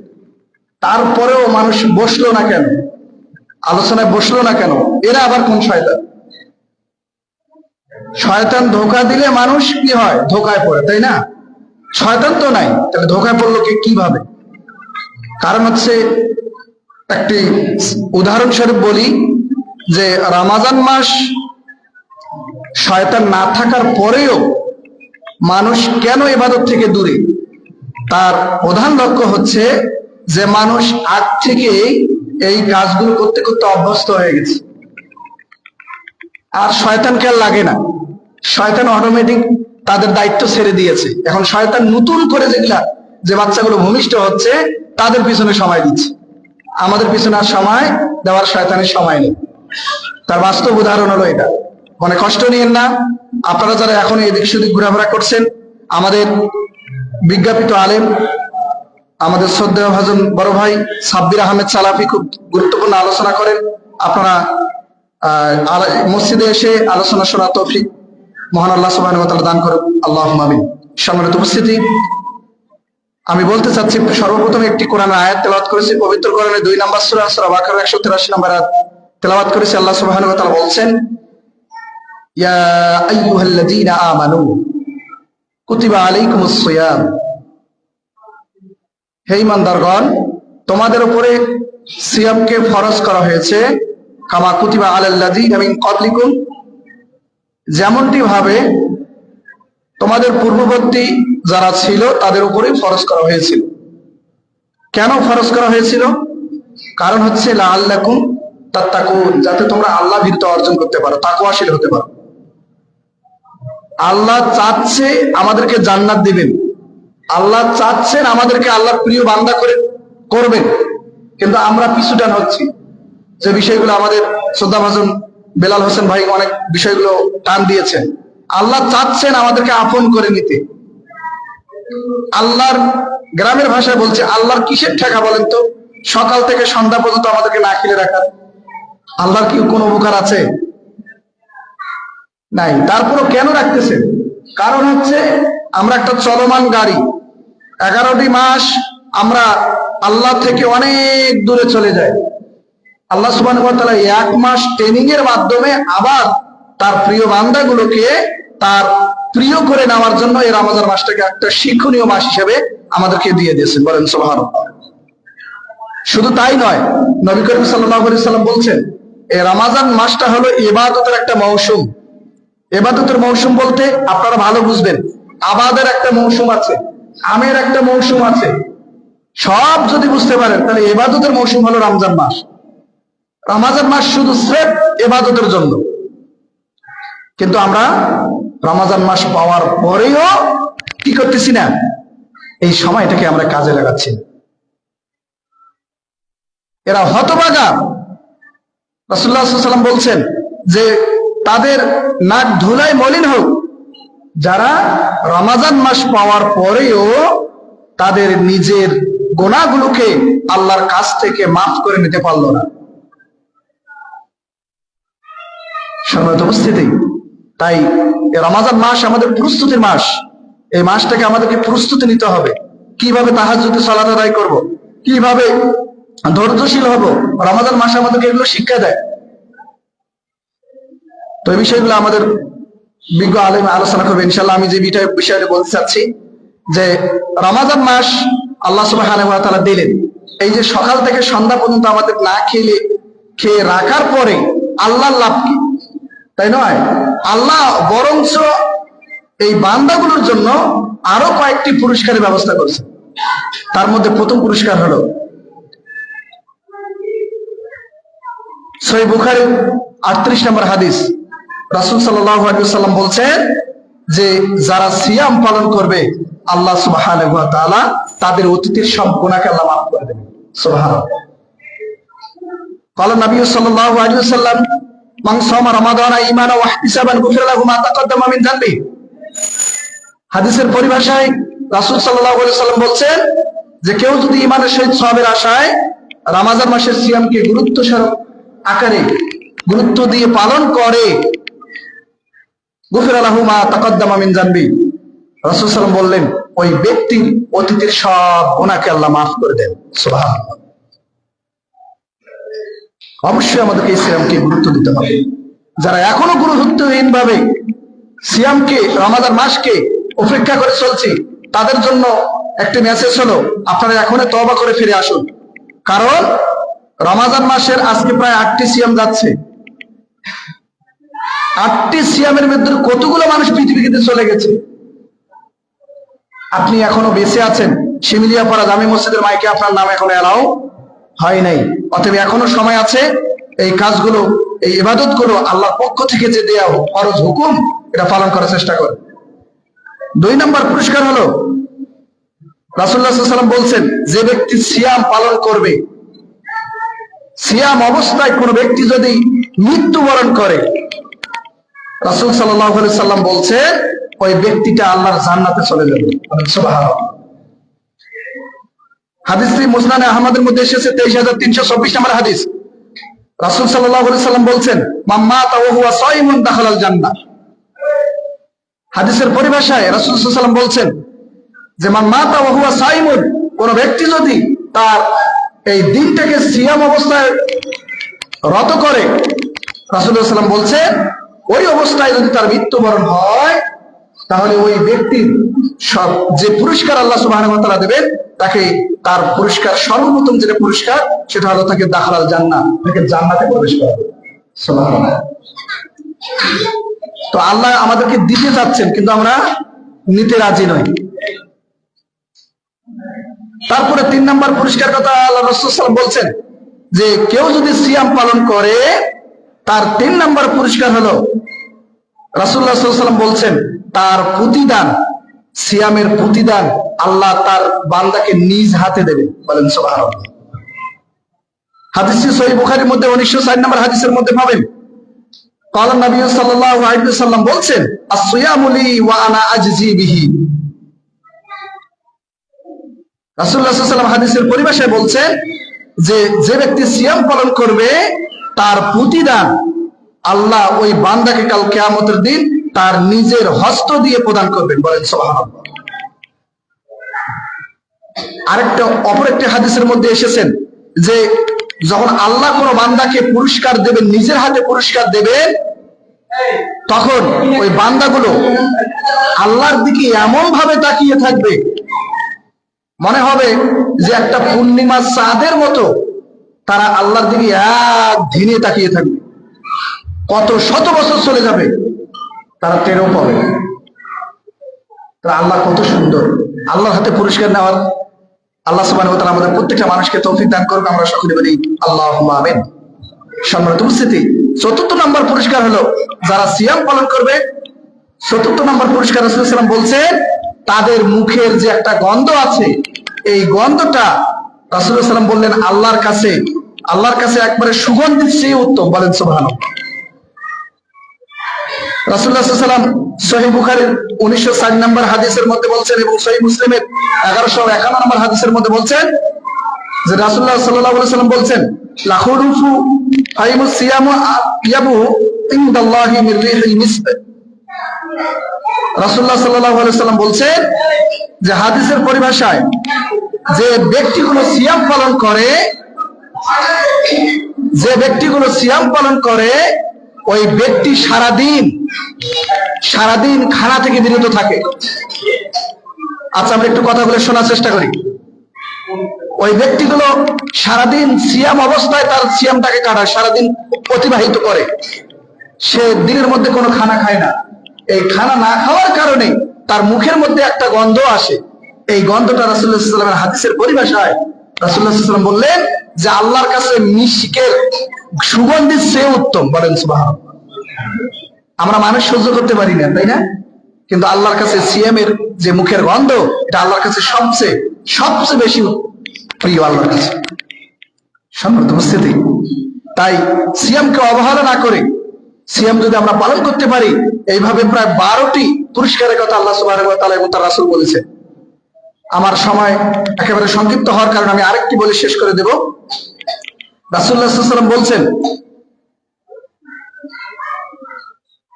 তারপরেও মানুষ বসলো না কেন, আলোচনায় বসলো না কেন? এরা আবার কোন শয়তান? শয়তান ধোঁকা দিলে মানুষ কি হয়? ধোঁকায় পড়ে, তাই না? শয়তান তো নাই, তাহলে ধোঁকায় পড়লো কিভাবে? কারণ হচ্ছে, একটি উদাহরণস্বরূপ বলি যে রমজান মাস শয়তান না থাকার পরেও মানুষ কেন ইবাদত থেকে দূরে? তার প্রধান লক্ষ্য হচ্ছে যে মানুষ আগ থেকে এই কাজগুলো করতে করতে অভ্যস্ত হয়ে গেছে, আর শয়তানকে আর লাগে না। শয়তান অটোমেটিক তাদের দায়িত্ব ছেড়ে দিয়েছে। এখন শয়তান নতুন করে যে বাচ্চাগুলো ভূমিষ্ঠ হচ্ছে তাদের পিছনে সময় দিচ্ছে। আমাদের পিছনে আর সময় দেওয়ার শয়তানের সময় নেই। তার বাস্তব উদাহরণ হলো এটা। মনে কষ্ট নিয়েন না, আপনারা যারা এখন এদিক সেদিক ঘোরাফেরা করছেন, আমাদের বিজ্ঞাপিত আলেম, আমাদের শ্রদ্ধেয় ভাজন বড় ভাই সাব্বির আহমেদ সালাফি খুব গুরুত্বপূর্ণ আলোচনা করেন। আপনারা মসজিদে এসে আলোচনা শোনার তৌফিক মহান আল্লাহ সুবহানাহু ওয়া তাআলা দান করুন, আল্লাহুম্মা আমিন। সম্মানিত উপস্থিতি, আমি বলতে চাচ্ছি, সর্বপ্রথম একটি কোরআনের আয়াত তেলাওয়াত করেছি, পবিত্র কোরআনের 2 নম্বর সূরা সূরা বাকারার 183 নম্বর আয়াত তেলাওয়াত করেছি। আল্লাহ সুবহানাহু ওয়া তাআলা বলছেন, ইয়া আইয়ুহাল্লাযীনা আমানু কুতিবা আলাইকুমুস সিয়াম, হে ঈমানদারগণ, তোমাদের উপরে সিয়ামকে ফরজ করা হয়েছে, কামা কুতিবা আলাল্লাযীনা মিন ক্বাবলিকুম, যেমনটি ভাবে তোমাদের পূর্ববর্তী যারা ছিল তাদের উপরেই ফরজ করা হয়েছিল। কেন ফরজ করা হয়েছিল? কারণ হচ্ছে লাআল্লাকুম তাত্তাকুন, যাতে তোমরা আল্লাহ ভীরুতা অর্জন করতে পারো, তাকওয়াশীল হতে পারো। আল্লাহ চাচ্ছে আমাদেরকে জান্নাত দিবেন, আল্লাহ চাচ্ছেন আমাদেরকে আল্লাহর প্রিয় বান্দা করবেন, কিন্তু আমরা পিছুটান হচ্ছি। যে বিষয়গুলো আমাদের শ্রদ্ধাভাজন বেলাল হোসেন ভাই অনেক বিষয়গুলো টান দিয়েছেন। আল্লাহ চাচ্ছেন আমাদেরকে আপন করে নিতে। আল্লাহর, গ্রামের ভাষায় বলছে, আল্লাহর কিসের ঠেকা বলেন তো? সকাল থেকে সন্ধ্যা পর্যন্ত আমাদেরকে না খেলে রাখার আল্লাহর কি কোনো উপকার আছে? নাই। তারপরও কেন রাখতেছেন? কারণ হচ্ছে আমরা একটা চলমান গাড়ি, 11টি মাস আমরা আল্লাহ থেকে অনেক দূরে চলে যাই। আল্লাহ সুবহানাহু ওয়া তাআলা 1 মাস ট্রেনিং এর মাধ্যমে আবার তার প্রিয় বান্দাগুলোকে তার প্রিয় করে নেওয়ার জন্য এই রমজান মাসটাকে একটা শিক্ষণীয় মাস হিসেবে আমাদেরকে দিয়ে দিয়েছেন। বলেন সুবহানাল্লাহ। শুধু তাই নয়, নবী করিম সাল্লাল্লাহু আলাইহি সাল্লাম বলছেন, এই রমজান মাসটা হলো ইবাদতের একটা মৌসুম। ইবাদতের মৌসুম বলতে আপনারা ভালো বুঝবেন, আবাদের একটা মৌসুম আছে, আমের একটা মৌসুম আছে। সব যদি বুঝতে পারেন তাহলে ইবাদতের মৌসুম হলো রমজান মাস। রমজান মাস শুধু স্রেফ ইবাদতের জন্য। কিন্তু আমরা রমজান মাস পাওয়ার পরেও কি করতেছি না, এই সময়টাকে আমরা কাজে লাগাচ্ছি। এরা হতভাগা। রাসূলুল্লাহ সাল্লাল্লাহু আলাইহি ওয়াসাল্লাম বলছেন যে তাদের নাক ধুলায় মলিন হোক, যারা রমজান মাস পাওয়ার পরেও তাদের নিজের গুনাহগুলোকে আল্লাহর কাছ থেকে মাফ করে নিতে পারলো না। সম্মানিত উপস্থিতি, তাই রমজান মাস আমাদের প্রস্তুতির মাস। এই মাসটাকে আমাদেরকে প্রস্তুতি নিতে হবে। কিভাবে তাহাজ্জুদে সালাত আদায় করব, কিভাবে ধৈর্যশীল হব, রমজান মাস আমাদেরকে এগুলো শিক্ষা দেয়। তো এই বিষয়গুলো আমাদের বিজ্ঞ আলেম আলোচনা করবে ইনশাআল্লাহ। আমি যে বিষয়টা বলতে চাচ্ছি যে রমজান মাস আল্লাহ সুবহানাহু ওয়া তাআলা দিলেন, এই যে সকাল থেকে সন্ধ্যা পর্যন্ত আমাদের না খেয়ে রাখার পরে আল্লাহর লাভ কি? তাই নয়, আল্লাহ বরঞ্চ এই বান্দাগুলোর জন্য আরো কয়েকটি পুরস্কারের ব্যবস্থা করছে। তার মধ্যে প্রথম পুরস্কার হলো সহিহ বুখারী 38 নম্বর হাদিস। রাসূল সাল্লাল্লাহু আলাইহি ওয়াসাল্লাম বলছেন যে যারা সিয়াম পালন করবে আল্লাহ সুবহানাহু ওয়া তাআলা তাদের অতীতের সব গুনাহকে আল্লাহ মাফ করে দেবেন। সুবহানাল্লাহ। ক্বালা নবী সাল্লাল্লাহু আলাইহি ওয়াসাল্লাম মান সামা রমাদানা ঈমানান ওয়া ইহতিসাবান গুফিরা লাহু মা তাকাদ্দামা মিন যানবি। হাদিসের পরিভাষায় রাসূল সাল্লাল্লাহু আলাইহি ওয়াসাল্লাম বলছেন যে কেউ যদি ঈমানের সহিত সওয়াবের আশায় রমজান মাসের সিয়ামকে গুরুত্ব দিয়ে পালন করে, গুফিরা লাহু মা তাকাদ্দামা মিন যানবি, রাসূল সাল্লাল্লাহু আলাইহি ওয়াসাল্লাম বললেন ওই ব্যক্তির অতীতের সব গুনাহকে আল্লাহ মাফ করে দেন। সুবহানাল্লাহ। অবশ্যই আমাদেরকে এই সিয়ামকে গুরুত্ব দিতে হবে। যারা এখনো গুরুত্বহীন ভাবে সিয়ামকে, রমজান মাসকে উপেক্ষা করে চলছে, তাদের জন্য একটি মেসেজ হলো আপনারা এখনো তওবা করে ফিরে আসুন। কারণ রমজান মাসের আজকে প্রায় 8টি সিয়াম যাচ্ছে। 8টি সিয়ামের মধ্যে কতগুলো মানুষ পৃথিবীতে চলে গেছে। আপনি এখনো বেঁচে আছেন, শিমিলিয়াপাড়া জামি মসজিদের মাইকে আপনার নাম এখনো এলাও হয় নাই। অতএব এখনো সময় আছে এই কাজগুলো, এই ইবাদতগুলো আল্লাহর পক্ষ থেকে যে দেয়া ফরজ হুকুম, এটা পালন করার চেষ্টা করে। 2 নম্বর পুরস্কার হলো রাসূলুল্লাহ সাল্লাল্লাহু আলাইহি ওয়াসাল্লাম বলছেন যে ব্যক্তি সিয়াম পালন করবে, সিয়াম অবস্থায় কোন ব্যক্তি যদি মৃত্যুবরণ করে, রাসূল সাল্লাল্লাহু আলাইহি ওয়াসাল্লাম বলছেন ওই ব্যক্তিটা আল্লাহর জান্নাতে চলে যাবে। সুবহানাল্লাহ। হাদিসটি মুসনাদে আহমদের মধ্যে এসেছে 23324 নম্বর হাদিস। রাসূল সাল্লাল্লাহু আলাইহি ওয়াসাল্লাম বলছেন মান মাতা ওয়া হুয়া সাইমুন দাখালাল জান্নাহ। হাদিসের পরিভাষায় রাসূল সাল্লাল্লাহু আলাইহি ওয়াসাল্লাম বলছেন যে মান মাতা ওয়া হুয়া সাইমুন, কোন ব্যক্তি যদি তার এই দিনটাকে সিয়াম অবস্থায় রত করে, রাসূলুল্লাহ সাল্লাল্লাহু আলাইহি ওয়াসাল্লাম বলছেন ওই অবস্থায় যদি তার মৃত্যুবরণ হয়, তাহলে ওই ব্যক্তির সব যে পুরস্কার আল্লাহ সুবহানাহু ওয়া তাআলা দেবেন, তাকে তার পুরস্কার সর্বপ্রথম যেটা পুরস্কার সেটা হলো তাকে দাখালাল জান্নাহ, তাকে জান্নাতে প্রবেশ করাবে। সুবহানাল্লাহ। তো আল্লাহ আমাদেরকে দিতে চাচ্ছেন, কিন্তু আমরা নিতে রাজি নই। তারপরে 3 নম্বর পুরস্কার কথা আল্লাহ রাসূল সাল্লাল্লাহু আলাইহি ওয়াসাল্লাম বলছেন যে কেউ যদি সিয়াম পালন করে তার 3 নম্বর পুরস্কার হলো, রাসূলুল্লাহ সাল্লাল্লাহু আলাইহি ওয়াসাল্লাম বলছেন তার প্রতিদান, সিয়ামের প্রতিদান আল্লাহ তার বান্দাকে নিজ হাতে দেবেন। বলেন সুবহানাল্লাহ। হাদিসটি সহিহ বুখারীর মধ্যে 1904 নম্বর হাদিসের মধ্যে পাবেন। ক্বালা নবী সাল্লাল্লাহু আলাইহি ওয়াসাল্লাম বলছেন আস-সিয়ামু লি ওয়া আনা আজজি বিহি। রাসূলুল্লাহ সাল্লাল্লাহু আলাইহি ওয়াসাল্লাম হাদিসের পরিভাষায় বলছেন যে ব্যক্তি সিয়াম পালন করবে তার প্রতিদান আল্লাহ ওই বান্দাকে কাল কিয়ামতের দিন তার নিজের হস্ত দিয়ে প্রদান করবেন। বলেন সুবহানাল্লাহ। অপর একটি হাদিসের মধ্যে এসেছেন যে যখন আল্লাহ কোন বান্দাকে পুরস্কার দেবেন, নিজের হাতে পুরস্কার দেবেন, তখন ওই বান্দাগুলো আল্লাহর দিকে এমন ভাবে তাকিয়ে থাকবে, মনে হবে যে একটা পূর্ণিমার চাঁদের মতো তারা আল্লাহর দিকে এক ধিনে তাকিয়ে থাকবে। কত শত বছর চলে যাবে তারা টেরও পাবে। তারা আল্লাহ কত সুন্দর। আল্লাহর হাতে পুরস্কার নেওয়ার আল্লাহ সুবহানাহু ওয়া তাআলা আমাদের প্রত্যেকটা মানুষকে তৌফিক দান করুন। আমরা সকলে বলি আল্লাহুম্মা আমিন। সম্মানিত উপস্থিতি, চতুর্থ নম্বর পুরস্কার হলো যারা সিয়াম পালন করবে, চতুর্থ নম্বর পুরস্কার রাসূলুল্লাহ সাল্লাল্লাহু আলাইহি ওয়াসাল্লাম বলছেন তাদের মুখের যে একটা গন্ধ আছে, এই গন্ধটা রাসূলুল্লাহ সাল্লাল্লাহু আলাইহি ওয়াসাল্লাম বললেন আল্লাহর কাছে একবারে সুগন্ধির চেয়ে উত্তম। বলেন সুবহানাল্লাহ। রাসূলুল্লাহ সাল্লাল্লাহু আলাইহি ওয়াসাল্লাম সহিহ বুখারীর 1904 নম্বর হাদিসের মধ্যে বলছেন এবং সহিহ মুসলিমের 1151 নম্বর হাদিসের মধ্যে বলছেন যে রাসূলুল্লাহ সাল্লাল্লাহু আলাইহি ওয়াসাল্লাম বলছেন লাখুরুফু ফাইমুস সিয়ামু ইয়াবু ইনদাল্লাহি মির রিহিল মিসক। রাসূলুল্লাহ সাল্লাল্লাহু আলাইহি ওয়াসাল্লাম বলছেন যে হাদিসের পরিভাষায় যে ব্যক্তিগুলো সিয়াম পালন করে ওই ব্যক্তি সারাদিন খানা থেকে বিরত থাকে। আচ্ছা, আমরা একটু কথা বলে শোনার চেষ্টা করি। ওই ব্যক্তিগুলো সারাদিন সিয়াম অবস্থায় তার সিয়ামটাকে কাটায়, সারাদিন অতিবাহিত করে। সে দিনের মধ্যে কোনো খানা খায় না। এই খানা না খাওয়ার কারণে তার মুখের মধ্যে একটা গন্ধ আসে। এই গন্ধটা রাসূলুল্লাহ সাল্লাল্লাহু আলাইহি ওয়াসাল্লামের হাদিসের পরিভাষায় রাসূলুল্লাহ সাল্লাল্লাহু আলাইহি ওয়াসাল্লাম বললেন যে আল্লাহর কাছে মিশকের সুগন্ধির চেয়ে উত্তম। বলেন সুবহানাল্লাহ। আমরা মানুষ সহ্য করতে পারি না, তাই না? কিন্তু আল্লাহর কাছে সিয়ামের যে মুখের গন্ধ, এটা আল্লাহর কাছে সবচেয়ে বেশি প্রিয় আল্লাহর কাছে। সম্মানিত উপস্থিতি, তাই সিয়ামকে অবহেলা না করে সিয়াম যদি আমরা পালন করতে পারি, এইভাবে প্রায় 12টি পুরস্কারের কথা আল্লাহ সুবহানাহু ওয়া তাআলা এবং তার রাসূল বলেছে। আমার সময় একেবারে সংক্ষিপ্ত হওয়ার কারণে আমি আরেকটি বলে শেষ করে দেব। রাসূলুল্লাহ সাল্লাল্লাহু আলাইহি ওয়াসাল্লাম বলছেন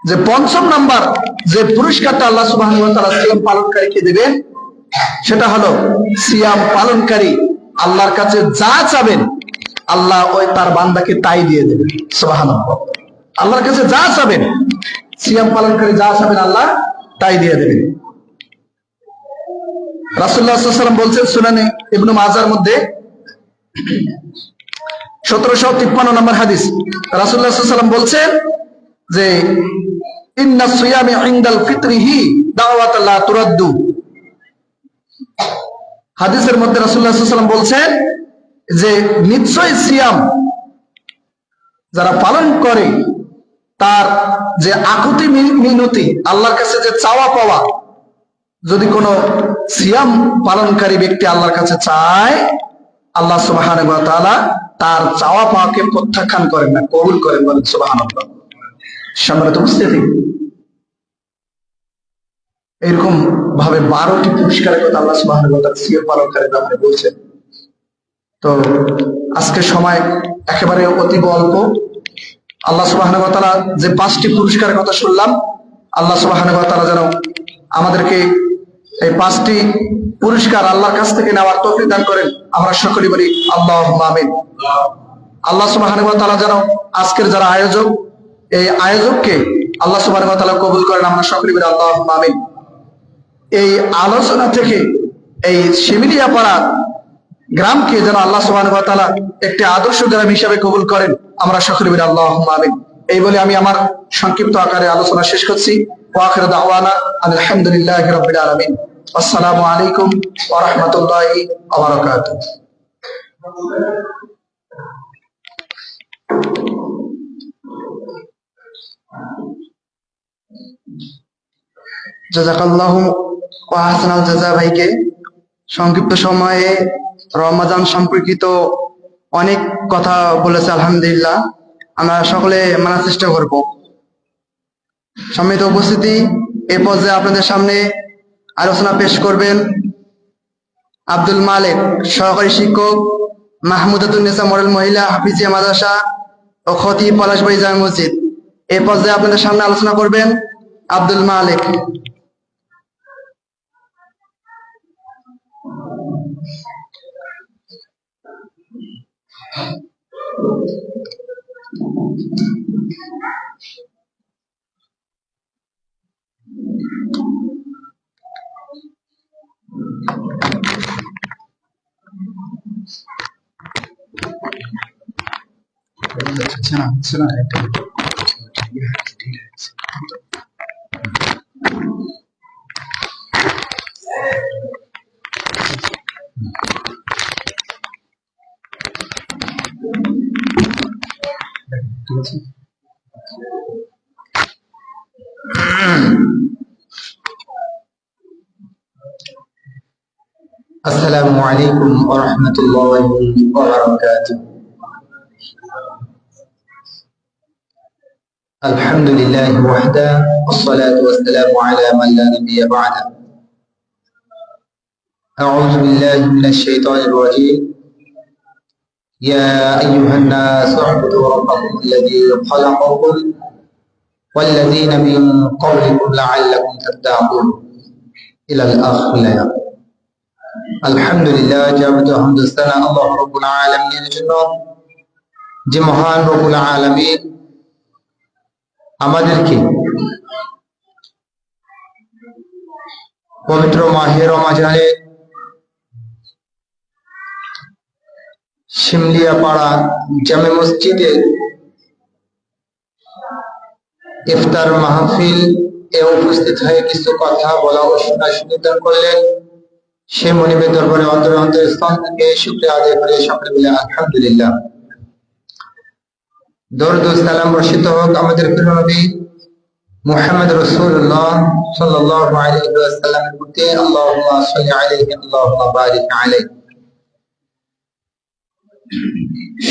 যে 5ম নাম্বার যে পুরস্কারটা আল্লাহ সুবহানাহু ওয়া তাআলা সিয়াম পালনকারীকে দিবেন, সেটা হলো সিয়াম পালনকারী আল্লাহর কাছে যা চাবেন আল্লাহ ওই তার বান্দাকে তাই দিয়ে দেবেন। সুবহানাল্লাহ। আল্লাহর কাছে যা চাবেন, সিয়াম পালনকারী যা চাবেন আল্লাহ তাই দিয়ে দেবেন। রাসূলুল্লাহ সাল্লাল্লাহু আলাইহি ওয়াসাল্লাম বলছেন সুনানে ইবনে মাজার মধ্যে 1753 নম্বর হাদিস, রাসূলুল্লাহ সাল্লাল্লাহু আলাইহি ওয়াসাল্লাম বলছেন যে ইন্নাস সিয়ামি ইনদাল ফিতরিহি দাওয়াতাল লা তুরাদ্দু। হাদিসের মধ্যে রাসূলুল্লাহ সাল্লাল্লাহু আলাইহি ওয়াসাল্লাম বলছেন যে নিশ্চয় সিয়াম যারা পালন করে তার যে আকুতি মিনতি, আল্লাহর কাছে যে চাওয়া পাওয়া, যদি কোনো সিয়াম পালনকারী ব্যক্তি আল্লাহর কাছে চায়, আল্লাহ সুবহানাহু ওয়া তাআলা তার চাওয়া পাওয়াকে প্রত্যাখ্যান করেন না, কবুল করেন। বলেন সুবহানাল্লাহ। সম্মানিত উপস্থিতি, এরকম ভাবে 12টি পুরস্কারের কথা আল্লাহ সুবহানাহু ওয়া তাআলা সিয়াম পালনকারীর ব্যাপারে বলছেন। তো আজকে সময় একেবারে অতি অল্প। আল্লাহ সুবহানাহু ওয়া তাআলা যে 5টি পুরস্কারের কথা শুনলাম, আল্লাহ সুবহানাহু ওয়া তাআলা যেন আমাদেরকে এই 5টি পুরস্কার আল্লাহর কাছ থেকে নেওয়ার তৌফিক দান করেন। আমরা সকলে বলি আল্লাহুম্মা আমিন। আল্লাহ সুবহানাহু ওয়া তাআলা যেন আজকের যারা আয়োজক, এই আয়োজককে আল্লাহ সুবহানাহু ওয়া তাআলা কবুল করেন। আমরা সকলে বলি আল্লাহুম্মা আমিন। এই আলোচনা থেকে এই শিমিলিয়াপাড়া গ্রামকে যেন আল্লাহ সুবহানাহু ওয়া তাআলা একটি আদর্শ গ্রাম হিসেবে কবুল করেন। আমরা সকলে বলি আল্লাহুম্মা আমিন। এই বলে আমি আমার সংক্ষিপ্ত আকারে আলোচনা শেষ করছি। ওয়া আখিরু দাওয়ানা আলহামদুলিল্লাহি রাব্বিল আলামিন। আসসালামু আলাইকুম ওয়া রাহমাতুল্লাহি ওয়া বারাকাতুহু। জাযাকাল্লাহু ওয়া আহসানাল জাযা ভাইকে সংক্ষিপ্ত সময়ে রমাদান সম্পর্কিত অনেক কথা বলেছে, আলহামদুলিল্লাহ। আমরা সকলে মানার চেষ্টা করব। সম্মানিত উপস্থিতি, এ পর্যায়ে আপনাদের সামনে আলোচনা পেশ করবেন আব্দুল মালিক, সহকারী শিক্ষক, মাহমুদাতুন্নেসা মডেল মহিলা হাফিজিয়া মাদ্রাসা ও খতিব পলাশবাড়ি জামে মসজিদ। এ পর্যায়ে আপনাদের সামনে আলোচনা করবেন আব্দুল মালিক। ঠিক আছে। السلام عليكم ورحمة الله وبركاته. الحمد لله وحده والصلاة والسلام على من لا نبي بعده. أعوذ بالله من الشيطان الرجيم. يا أيها الناس اعبدوا ربكم الذي خلقكم والذين من قبلكم لعلكم تتقون إلى الآخر. আলহামদুলিল্লাহ, যাবতীয় হামদ ও সানা আল্লাহ রাব্বুল আলামিনের জন্য, যে মহান রব্বুল আলামিন আমাদেরকে পবিত্র মাহে রমজানে শিমলিয়াপাড়া জামে মসজিদে ইফতার মাহফিল এ উপস্থিত হয়ে কিছু কথা বলা ও শোনা সুনিদান করলেন। সে মনিবের দরবারে অন্তরে অন্তরে স্থান থেকে শুকরিয়া আদায় করে সকলে মিলে আলহামদুলিল্লাহ। দরুদ ও সালাম বর্ষিত হোক আমাদের প্রিয় নবী মুহাম্মদ রাসূলুল্লাহ সাল্লাল্লাহু আলাইহি ওয়াসাল্লামের প্রতি। আল্লাহুম্মা সাল্লি আলাইহি আল্লাহুম্মা বারিক আলাইহি।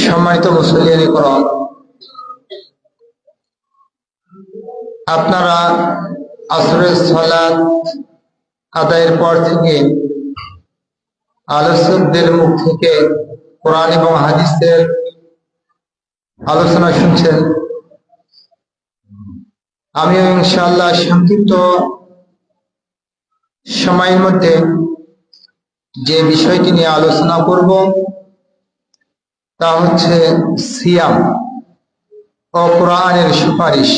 সম্মানিত মুসল্লিয়ান কিরাম, আপনারা আসরের সালাত আদায়ের পর থেকে আলোচকদের মুখ থেকে কোরআন এবং হাদিসের আলোচনা শুনছেন। আমিও ইনশাআল্লাহ সংক্ষিপ্ত সময়ের মধ্যে যে বিষয়টি নিয়ে আলোচনা করব তা হচ্ছে সিয়াম ও কোরআনের সুপারিশ।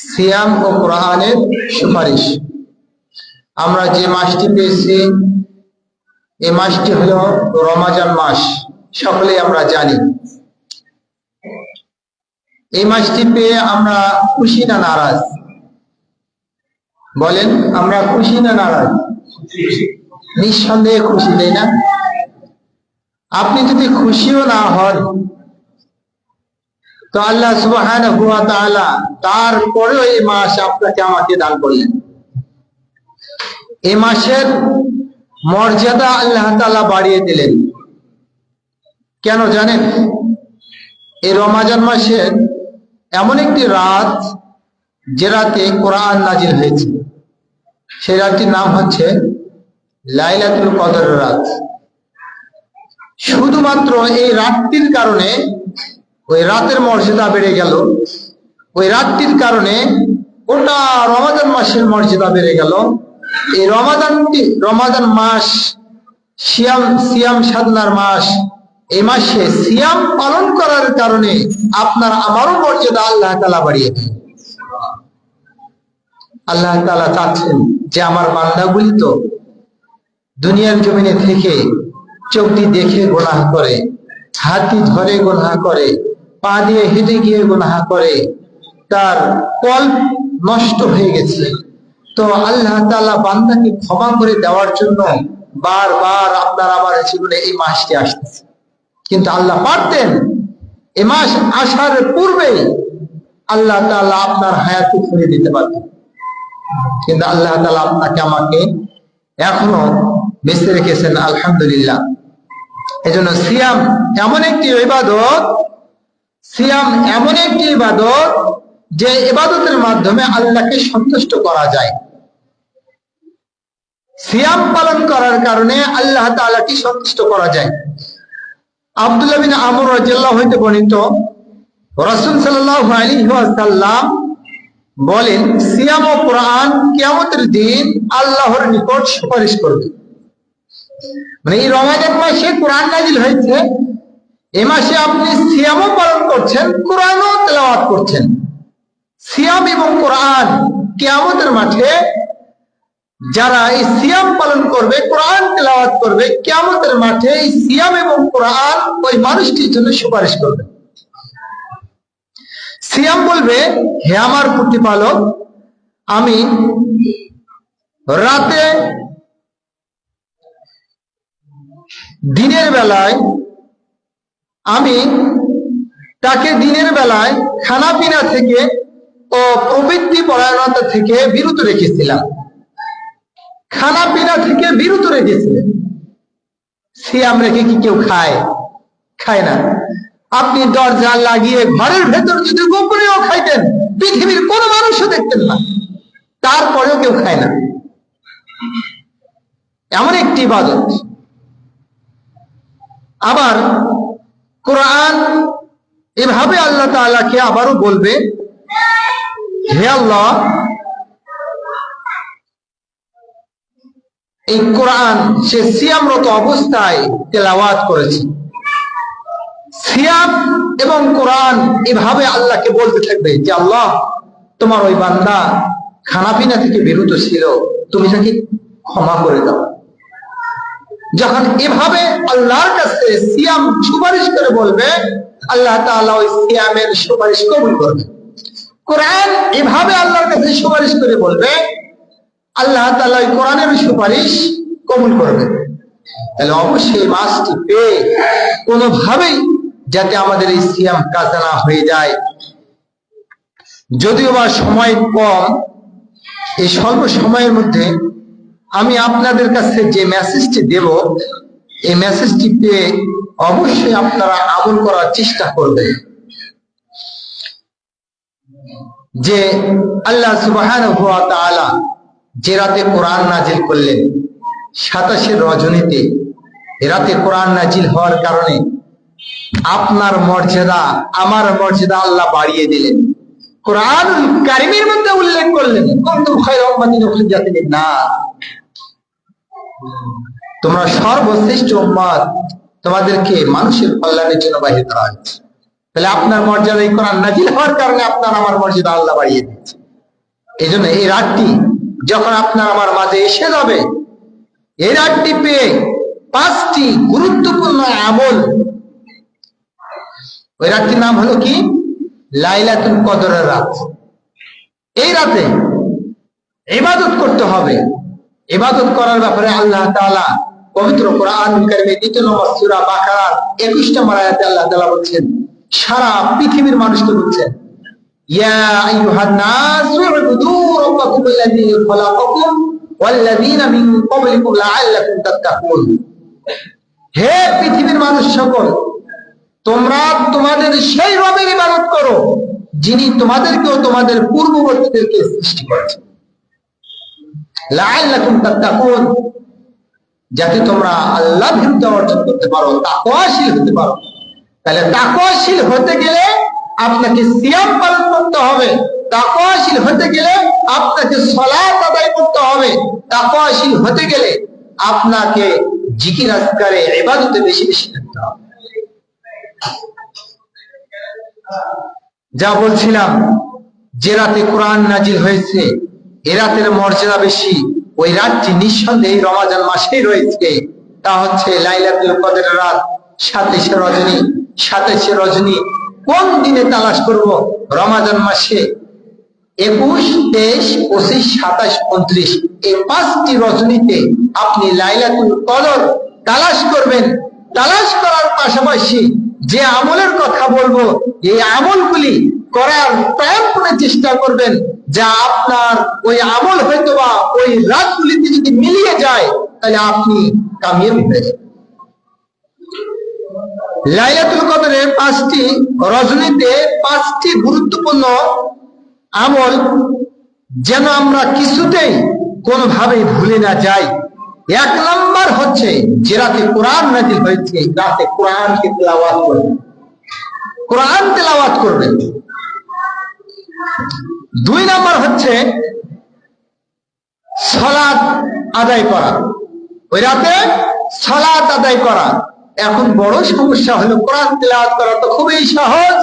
সিয়াম ও কোরআনের সুপারিশ। আমরা যে মাসটি পেয়েছি এই মাসটি হলো রমজান মাস, সকলেই আমরা জানি। এই মাসটি পেয়ে আমরা খুশি না নারাজ? বলেন, আমরা খুশি না নারাজ? নিঃসন্দেহে খুশি, তাই না? আপনি যদি খুশিও না হন তো আল্লাহ সুবহানাহু ওয়া তাআলা তারপরেও এই মাস আপনাকে আমাকে দান করলেন। এই মাসের মর্যাদা আল্লাহ তাআলা বাড়িয়ে দিলেন। কেন জানেন? এই রমজান মাসের এমন একটি রাত যে রাতে কোরআন নাজিল হয়েছে, সেই রাতটির নাম হচ্ছে লাইলাতুল কদর রাত। শুধুমাত্র এই রাতটির কারণে ওই রাতের মর্যাদা বেড়ে গেল, ওই রাতটির কারণে গোটা রমাদান মাসের মর্যাদা বেড়ে গেল। এই রমাদান মাস সিয়াম সাধনার মাস। এই মাসে সিয়াম পালন করার কারণে আপনার আমারও মর্যাদা আল্লাহ তাআলা বাড়িয়ে দেন। আল্লাহ তাআলা চাচ্ছেন যে আমার বান্দাগুলি তো দুনিয়ার জমিনে থেকে চোখটি দেখে গুনাহ করে, হাতি ধরে গুনাহ করে, পা দিয়ে হেঁটে গিয়ে গুনাহ করে, তার কল্প নষ্ট হয়ে গেছে। তো আল্লাহ তাআলা বান্দাকে ক্ষমা করে দেওয়ার জন্য বারবার আপনার আমার জীবনে এই মাসটি আসতেছে। কিন্তু আল্লাহ পারতেন এই মাস আসার পূর্বেই আল্লাহ তাআলা আপনার হায়াত ফিরিয়ে দিতে পারতেন, কিন্তু আল্লাহ তাআলা আপনাকে আমাকে এখনো বেঁচে রেখেছেন, আলহামদুলিল্লাহ। এজন্য সিয়াম এমন একটি ইবাদত, সিয়াম এমন একটি ইবাদত যে ইবাদতের মাধ্যমে আল্লাহকে সন্তুষ্ট করা যায়। সিয়াম পালন করার কারণে আল্লাহ তাআলাকে সন্তুষ্ট করা যায়। আব্দুল্লাহ বিন আমর রাদিয়াল্লাহু হইতে বর্ণিত, রাসূল সাল্লাল্লাহু আলাইহি ওয়াসাল্লাম বলেন, সিয়াম ও কোরআন কিয়ামতের দিন আল্লাহর নিকট সুপারিশ করবে। মানে এই রমজান মাসে কোরআন নাজিল হয়েছে, এই মাসে আপনি সিয়ামও পালন করছেন, কোরআনও তেলাওয়াত করছেন। সিয়াম এবং কোরআন কিয়ামতের মাঠে যারা এই সিয়াম পালন করবে, কোরআন তেলাওয়াত করবে, কিয়ামতের মাঠে এই সিয়াম এবং কোরআন ওই মানুষটির জন্য সুপারিশ করবে। সিয়াম বলবে, হে আমার প্রতিপালক, আমি রাতে দিনের বেলায় আমি তাকে দিনের বেলায় খানা পিনা থেকে ও প্রবৃত্তি পরায়ণতা থেকে বিরত রেখেছিলাম, খানা পিনা থেকে বিরত রেখেছিলেন। সিয়াম রেখে কি কেউ খায়? খায় না। আপনি দরজা লাগিয়ে ঘরের ভেতর যদি গোপনেও খাইতেন, পৃথিবীর কোনো মানুষও দেখতেন না, তারপরেও কেউ খায় না। এমন একটি ইবাদত। আবার কোরআন এভাবে আল্লাহ তাআলাকে আবারও বলবে, হে আল্লাহ, এই কোরআন সে সিয়ামরত অবস্থায় তেলাওয়াত করেছে। সিয়াম এবং কোরআন এভাবে আল্লাহকে বলতে থাকবে যে আল্লাহ, তোমার ওই বান্দা খানাপিনা থেকে বিরত ছিল, তুমি তাকে ক্ষমা করে দাও। যখন এভাবে আল্লাহর কাছে সিয়াম সুপারিশ করে বলবে, আল্লাহ তাআলা ওই সিয়ামের সুপারিশ কবুল করবে। কোরআন এভাবে আল্লাহর কাছে সুপারিশ করে বলবে, আল্লাহ তাআলা ওই কোরআনের সুপারিশ কবুল করবে। তাহলে অবশ্যই মাসটি পেয়ে কোনোভাবেই যাতে আমাদের এই সিয়াম কাজা না হয়ে যায়। যদিও বা সময় কম, এই স্বল্প সময়ের মধ্যে আমি আপনাদের কাছে যে মেসেজটি দেব, এই মেসেজটি পেয়ে অবশ্যই আপনারা আমল করার চেষ্টা করবেন। যে আল্লাহ সুবহানাহু ওয়া তাআলা যে রাতে কোরআন নাজিল করলেন, 27 রজনীতে, এ রাতে কোরআন নাজিল হওয়ার কারণে আপনার মর্যাদা, আমার মর্যাদা আল্লাহ বাড়িয়ে দিলেন। কোরআন কারীমের মধ্যে উল্লেখ করলেন, কুনতুম খায়রা উম্মাতিন উখরিজাত লিন-নাস, তোমরা সর্বশ্রেষ্ঠ উম্মত, তোমাদেরকে মানুষের কল্যাণের জন্য বাহির করা হয়েছে। তাহলে আপনার মর্যাদা এই কোরআন নাজিল হওয়ার কারণে আপনার আমার মর্যাদা আল্লাহ বাড়িয়ে দিয়েছে। এই জন্য এই রাতটি যখন আপনার আমার মাঝে এসে যাবে, এই রাতটি পেয়ে 5টি গুরুত্বপূর্ণ আমল, ওই রাতটির নাম হলো কি? লাইলাতুল কদরের রাত। এই রাতে ইবাদত করতে হবে। ইবাদত করার ব্যাপারে আল্লাহ তাআলা পবিত্র কোরআনুল কারীমে 2 নম্বর সূরা বাকারার 21 নম্বর আয়াতে আল্লাহ তাআলা বলছেন, সারা পৃথিবীর মানুষকে বলছেন, ইয়া আইয়ুহান নাস উবুদু রাব্বাকুমুল্লাযী খালাকাকুম ওয়াল্লাযীনা মিন ক্বাবলিকুম লাআল্লাকুম তাত্তাকুন। হে পৃথিবীর মানুষ সকল, তোমরা তোমাদের সেই রবের ইবাদত করো যিনি তোমাদেরকেও তোমাদের পূর্ববর্তীদেরকে সৃষ্টি করেছেন। লাআল্লাকুম তাত্তাকুন, যাতে তোমরা আল্লাহ ভীরুতা অর্জন করতে পারো, তাকওয়াশীল হতে পারো। তাহলে তাকওয়াশীল হতে গেলে আপনাকে সিয়াম পালন করতে হবে। তাকওয়াশীল হতে গেলে আপনাকে সালাত আদায় করতে হবে। তাকওয়াশীল হতে গেলে আপনাকে জিকির আজকারে ইবাদতে বেশি বেশি করতে হবে। যা বলছিলাম, যে রাতে কোরআন নাজিল হয়েছে, এ রাতের মর্যাদা বেশি। ওই রাতটি নিঃসন্দেহে রমাজান মাসেই রয়েছে, তা হচ্ছে লাইলাতুল কদরের রাত, 27 রজনী। 27 রজনী কোন দিনে তালাশ করব? রমাজান মাসে 21, 23, 25, 27, 29 এই 5টি রজনীতে আপনি লাইলাতুল কদর তালাশ করবেন। তালাশ করার পাশাপাশি যে আমলের কথা বলবো, এই আমলগুলি করার প্রাণপণে চেষ্টা করবেন, যা আপনার ওই আমল হয়তোবা ওই রাতগুলিতে যদি মিলিয়ে যায়, তাহলে আপনি কামিয়াবি হয়ে যাবেন। লাইলাতুল কদরের 5টি রজনীতে 5টি গুরুত্বপূর্ণ আমল যেন আমরা কিছুতেই কোনোভাবেই ভুলে না যাই। 1 নম্বর হচ্ছে, যে রাতে কোরআন নাজিল হয়েছে, রাতে কোরআনকে তেলাওয়াত করবেন, কোরআন তেলাওয়াত করবেন। 2 নম্বর হচ্ছে সালাত আদায় করা, ওই রাতে সালাত আদায় করা। এখন বড় সমস্যা হলো, কোরআন তেলাওয়াত করা তো খুবই সহজ,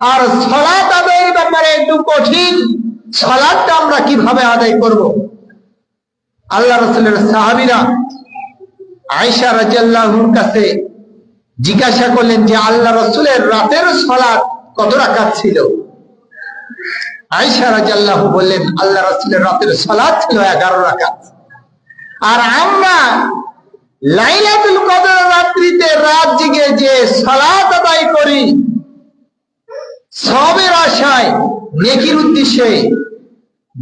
আর সালাত আদায়ের ব্যাপারে একটু কঠিন। সালাতটা আমরা কিভাবে আদায় করব? আল্লাহ রাসূলের সাহাবীরা আয়েশা রাদিয়াল্লাহুর কাছে জিজ্ঞাসা করলেন যে আল্লাহ রাসূলের রাতের সালাত কত রাকাত ছিল? আয়েশা রাদিয়াল্লাহু বললেন, আল্লাহ রাসূলের রাতের সালাত ছিল 11 রাকাত। আর আমরা লাইলাতুল কদর রাত্রিতে রাত জেগে যে সালাত আদায় করি, সওয়াবের আশায়, নেকির উদ্দেশ্যে,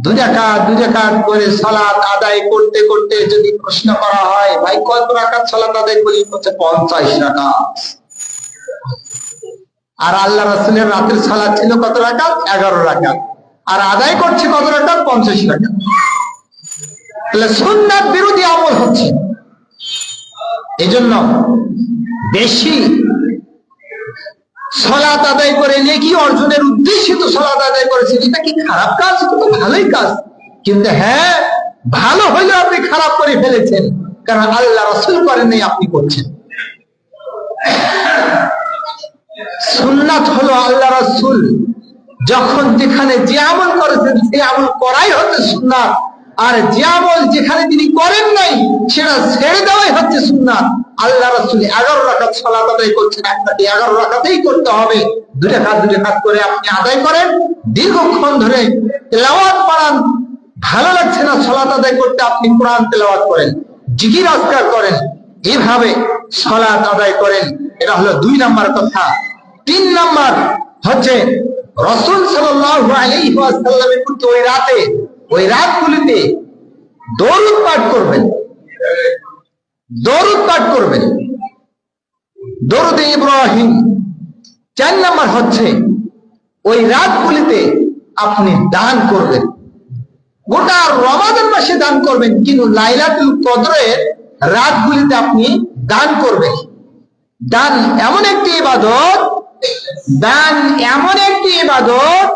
দুই রাকাত করে সালাত আদায় করতে করতে যদি প্রশ্ন করা হয়, ভাই কত রাকাত সালাত আদায় করি, হচ্ছে 50 রাকাত। আর আল্লাহ রাসূলের রাতের সালাত ছিল কত রাকাত? 11 রাকাত। আর আদায় করছে কত রাকাত? 50 রাকাত। তাহলে সুন্নাত বিরোধী আমল হচ্ছে। এজন্য বেশি সালাত আদায় করে নেকি অর্জনের উদ্দেশ্যে তো সালাত আদায় করেছেন, এটা কি খারাপ কাজ? এটা তো ভালোই কাজ। কিন্তু হ্যাঁ, ভালো হইলে আপনি খারাপ করে ফেলেছেন, কারণ আল্লাহ রাসূল করেন নাই, আপনি করছেন। সুন্নাত হলো আল্লাহ রাসূল যখন যেখানে যে আমল করেছেন সেই আমল করাই হচ্ছে সুন্নাত, আর যে আমল যেখানে তিনি করেন নাই সেটা ছেড়ে দেওয়াই হচ্ছে সুন্নাত। আল্লাহ রাসূল 11 রাকাত সালাত আদায় করছেন, আপনাকে 11 রাকাতেই করতে হবে। 2 রাকাত করে আপনি আদায় করেন, দীর্ঘক্ষণ ধরে তেলাওয়াত পড়ান, ভালো লাগছে না সালাত আদায় করতে, আপনি কোরআন তেলাওয়াত করেন, জিকির আজকার করেন, এভাবে সালাত আদায় করেন। এটা হলো 2 নাম্বার কথা। 3 নাম্বার হচ্ছে রাসূল সাল্লাল্লাহু আলাইহি ওয়াসাল্লামের প্রতি ওই রাতগুলিতে দরুদ পাঠ করবেন, দরুদ ইব্রাহিম। 4 নাম্বার হচ্ছে ওই রাতগুলিতে আপনি দান করবেন, গোটা রমাদান মাসে দান করবেন, কিন্তু লাইলাতুল কদরের রাতগুলিতে আপনি দান করবেন। দান এমন একটি ইবাদত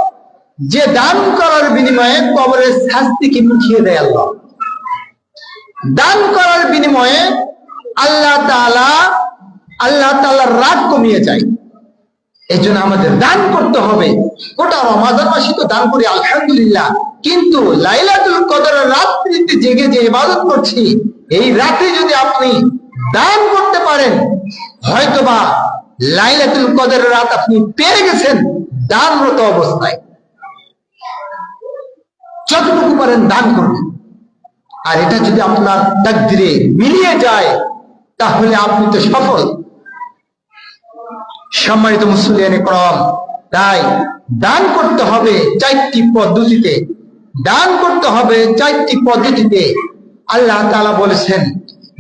যে দান করার বিনিময়ে কবরের শাস্তিকে মুছিয়ে দেয় আল্লাহ। দান করার বিনিময়ে আল্লাহ তাআলার রাগ কমিয়ে যায়। এই জন্য আমাদের দান করতে হবে। গোটা রমাদান মাসে তো দান করি আলহামদুলিল্লাহ, কিন্তু লাইলাতুল কদরের রাত্রিতে জেগে যে ইবাদত করছি, এই রাতে যদি আপনি দান করতে পারেন, হয়তোবা লাইলাতুল কদরের রাত আপনি পেয়ে গেছেন দানরত অবস্থায়। যতটুকু পারেন দান করবেন, আর এটা যদি আপনার তাকদীরে মিলিয়ে যায় তাহলে আপনি তো সফল। সম্মানিত মুসলিয়ানে کرام, তাই দান করতে হবে 4টি পদ্ধতিতে, দান করতে হবে 4টি পদ্ধতিতে। আল্লাহ তাআলা বলেছেন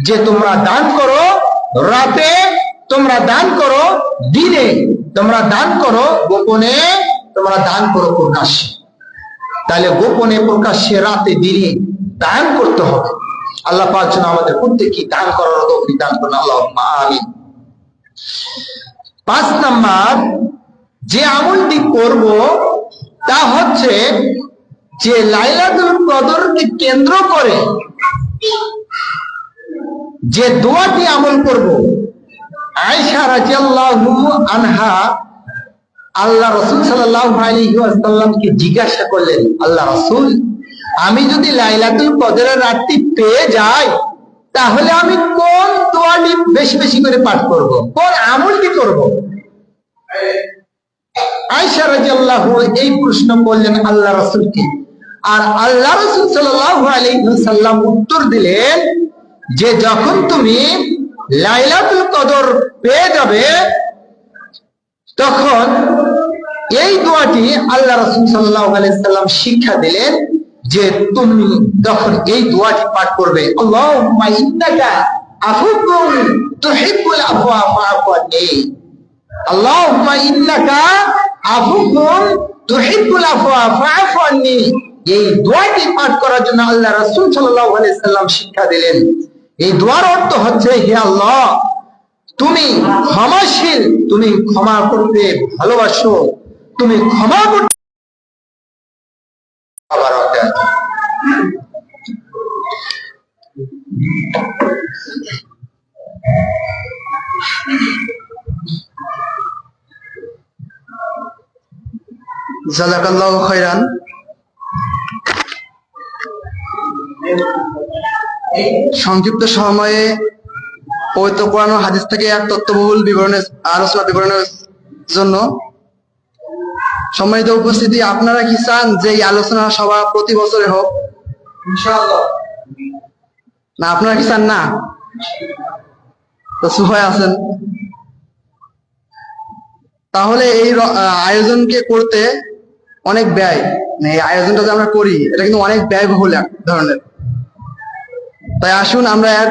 যে তোমরা দান করো রাতে, তোমরা দান করো দিনে, তোমরা দান করো গোপনে, তোমরা দান করো প্রকাশ্যে। তাহলে গোপনে, প্রকাশ্যে, রাতে, দিনে দান করতে হবে। আল্লাহ পাক যেন আমাদের প্রত্যেককে দান করার তৌফিক দান করুন, আল্লাহুম্মা আমিন। 5 নাম্বার যে আমলটি করব তা হচ্ছে যে লাইলাতুল কদরকে কেন্দ্র করে যে দোয়াটি আমল করব। আয়েশা রাদিয়াল্লাহু আনহা আল্লাহ রাসূল সাল্লাল্লাহু আলাইহি ওয়াসাল্লামকে জিজ্ঞাসা করলেন, আল্লাহ রাসূল, আমি যদি লাইলাতুল কদরের রাতটি পেয়ে যাই তাহলে আমি কোন দোয়াটি বেশি বেশি করে পাঠ করব, কোন আমলটি করব? আয়েশা রাদিয়াল্লাহু এই প্রশ্ন করলেন আল্লাহ রাসূলকে, আর আল্লাহ রাসূল সাল্লাল্লাহু আলাইহি ওয়াসাল্লাম উত্তর দিলেন যে যখন তুমি লাইলাতুল কদর পেয়ে যাবে তখন এই দোয়াটি আল্লাহ রাসূল সাল্লাল্লাহু আলাইহি ওয়াসাল্লাম শিক্ষা দিলেন যে তুমি যখন এই দোয়াটি পাঠ করবে, আল্লাহুম্মা ইন্নাকা আফুউন তুহিব্বুল আফওয়া ফা'ফু আন্নী, আল্লাহুম্মা ইন্নাকা আফুউন তুহিব্বুল আফওয়া ফা'ফু আন্নী। এই দোয়াটি পাঠ করার জন্য আল্লাহ রাসূল সাল্লাল্লাহু আলাইহি ওয়াসাল্লাম শিক্ষা দিলেন। এই দোয়ার অর্থ হচ্ছে, হে আল্লাহ, তুমি ক্ষমাশীল, তুমি ক্ষমা করতে ভালোবাসো, তুমি ক্ষমা করতে। আবার জাযাকাল্লাহু খাইরান। সংক্ষিপ্ত সময়ে পবিত্র কোরআন ও হাদিস থেকে এক তথ্যবহুল বিবরণের জন্য সম্মানিত উপস্থিতি, আপনারা কি চান যে এই আলোচনা সভা প্রতি বছরে হোক? ইনশাআল্লাহ। না, আপনারা কি চান না? তো সুহায় আছেন। তাহলে এই আয়োজনকে করতে অনেক ব্যয়, মানে এই আয়োজনটা যে আমরা করি এটা কিন্তু অনেক ব্যয়বহুল এক ধরনের। তাই আসুন আমরা এক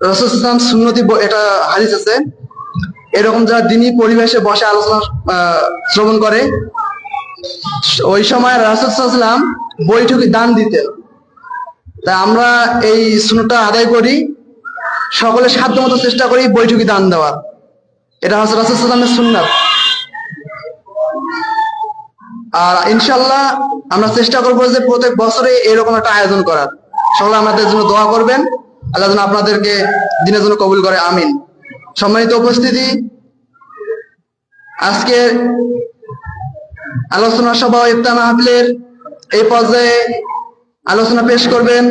রাসূল সাল্লাল্লাহু আলাইহি ওয়াসাল্লাম সুন্নতি এটা হাদিস আছে, এরকম যারা দিনী পরিবেশে বসে আলোচনা শ্রবণ করে, ওই সময় রাসূল সাল্লাল্লাহু আলাইহি ওয়াসাল্লাম বৈঠকে দান দিতেন। তাই আমরা এই সুন্নতটা আদায় করি, সকলে সাধ্যমতো চেষ্টা করি বৈঠকে দান দেওয়ার। এটা হচ্ছে রাসূল সাল্লাল্লাহু আলাইহি ওয়াসাল্লামের সুন্নাত। আর ইনশাআল্লাহ আমরা চেষ্টা করবো যে প্রত্যেক বছরে এরকম একটা আয়োজন করার। সকলে আমাদের জন্য দোয়া করবেন, আল্লাহ যেন আপনাদেরকে দিনের জন্য কবুল করে, আমিন। সম্মানিত উপস্থিতি, আজকে আলোচনা সভা ইফতার মাহফিলের এই পর্যায়ে আলোচনা পেশ করবেন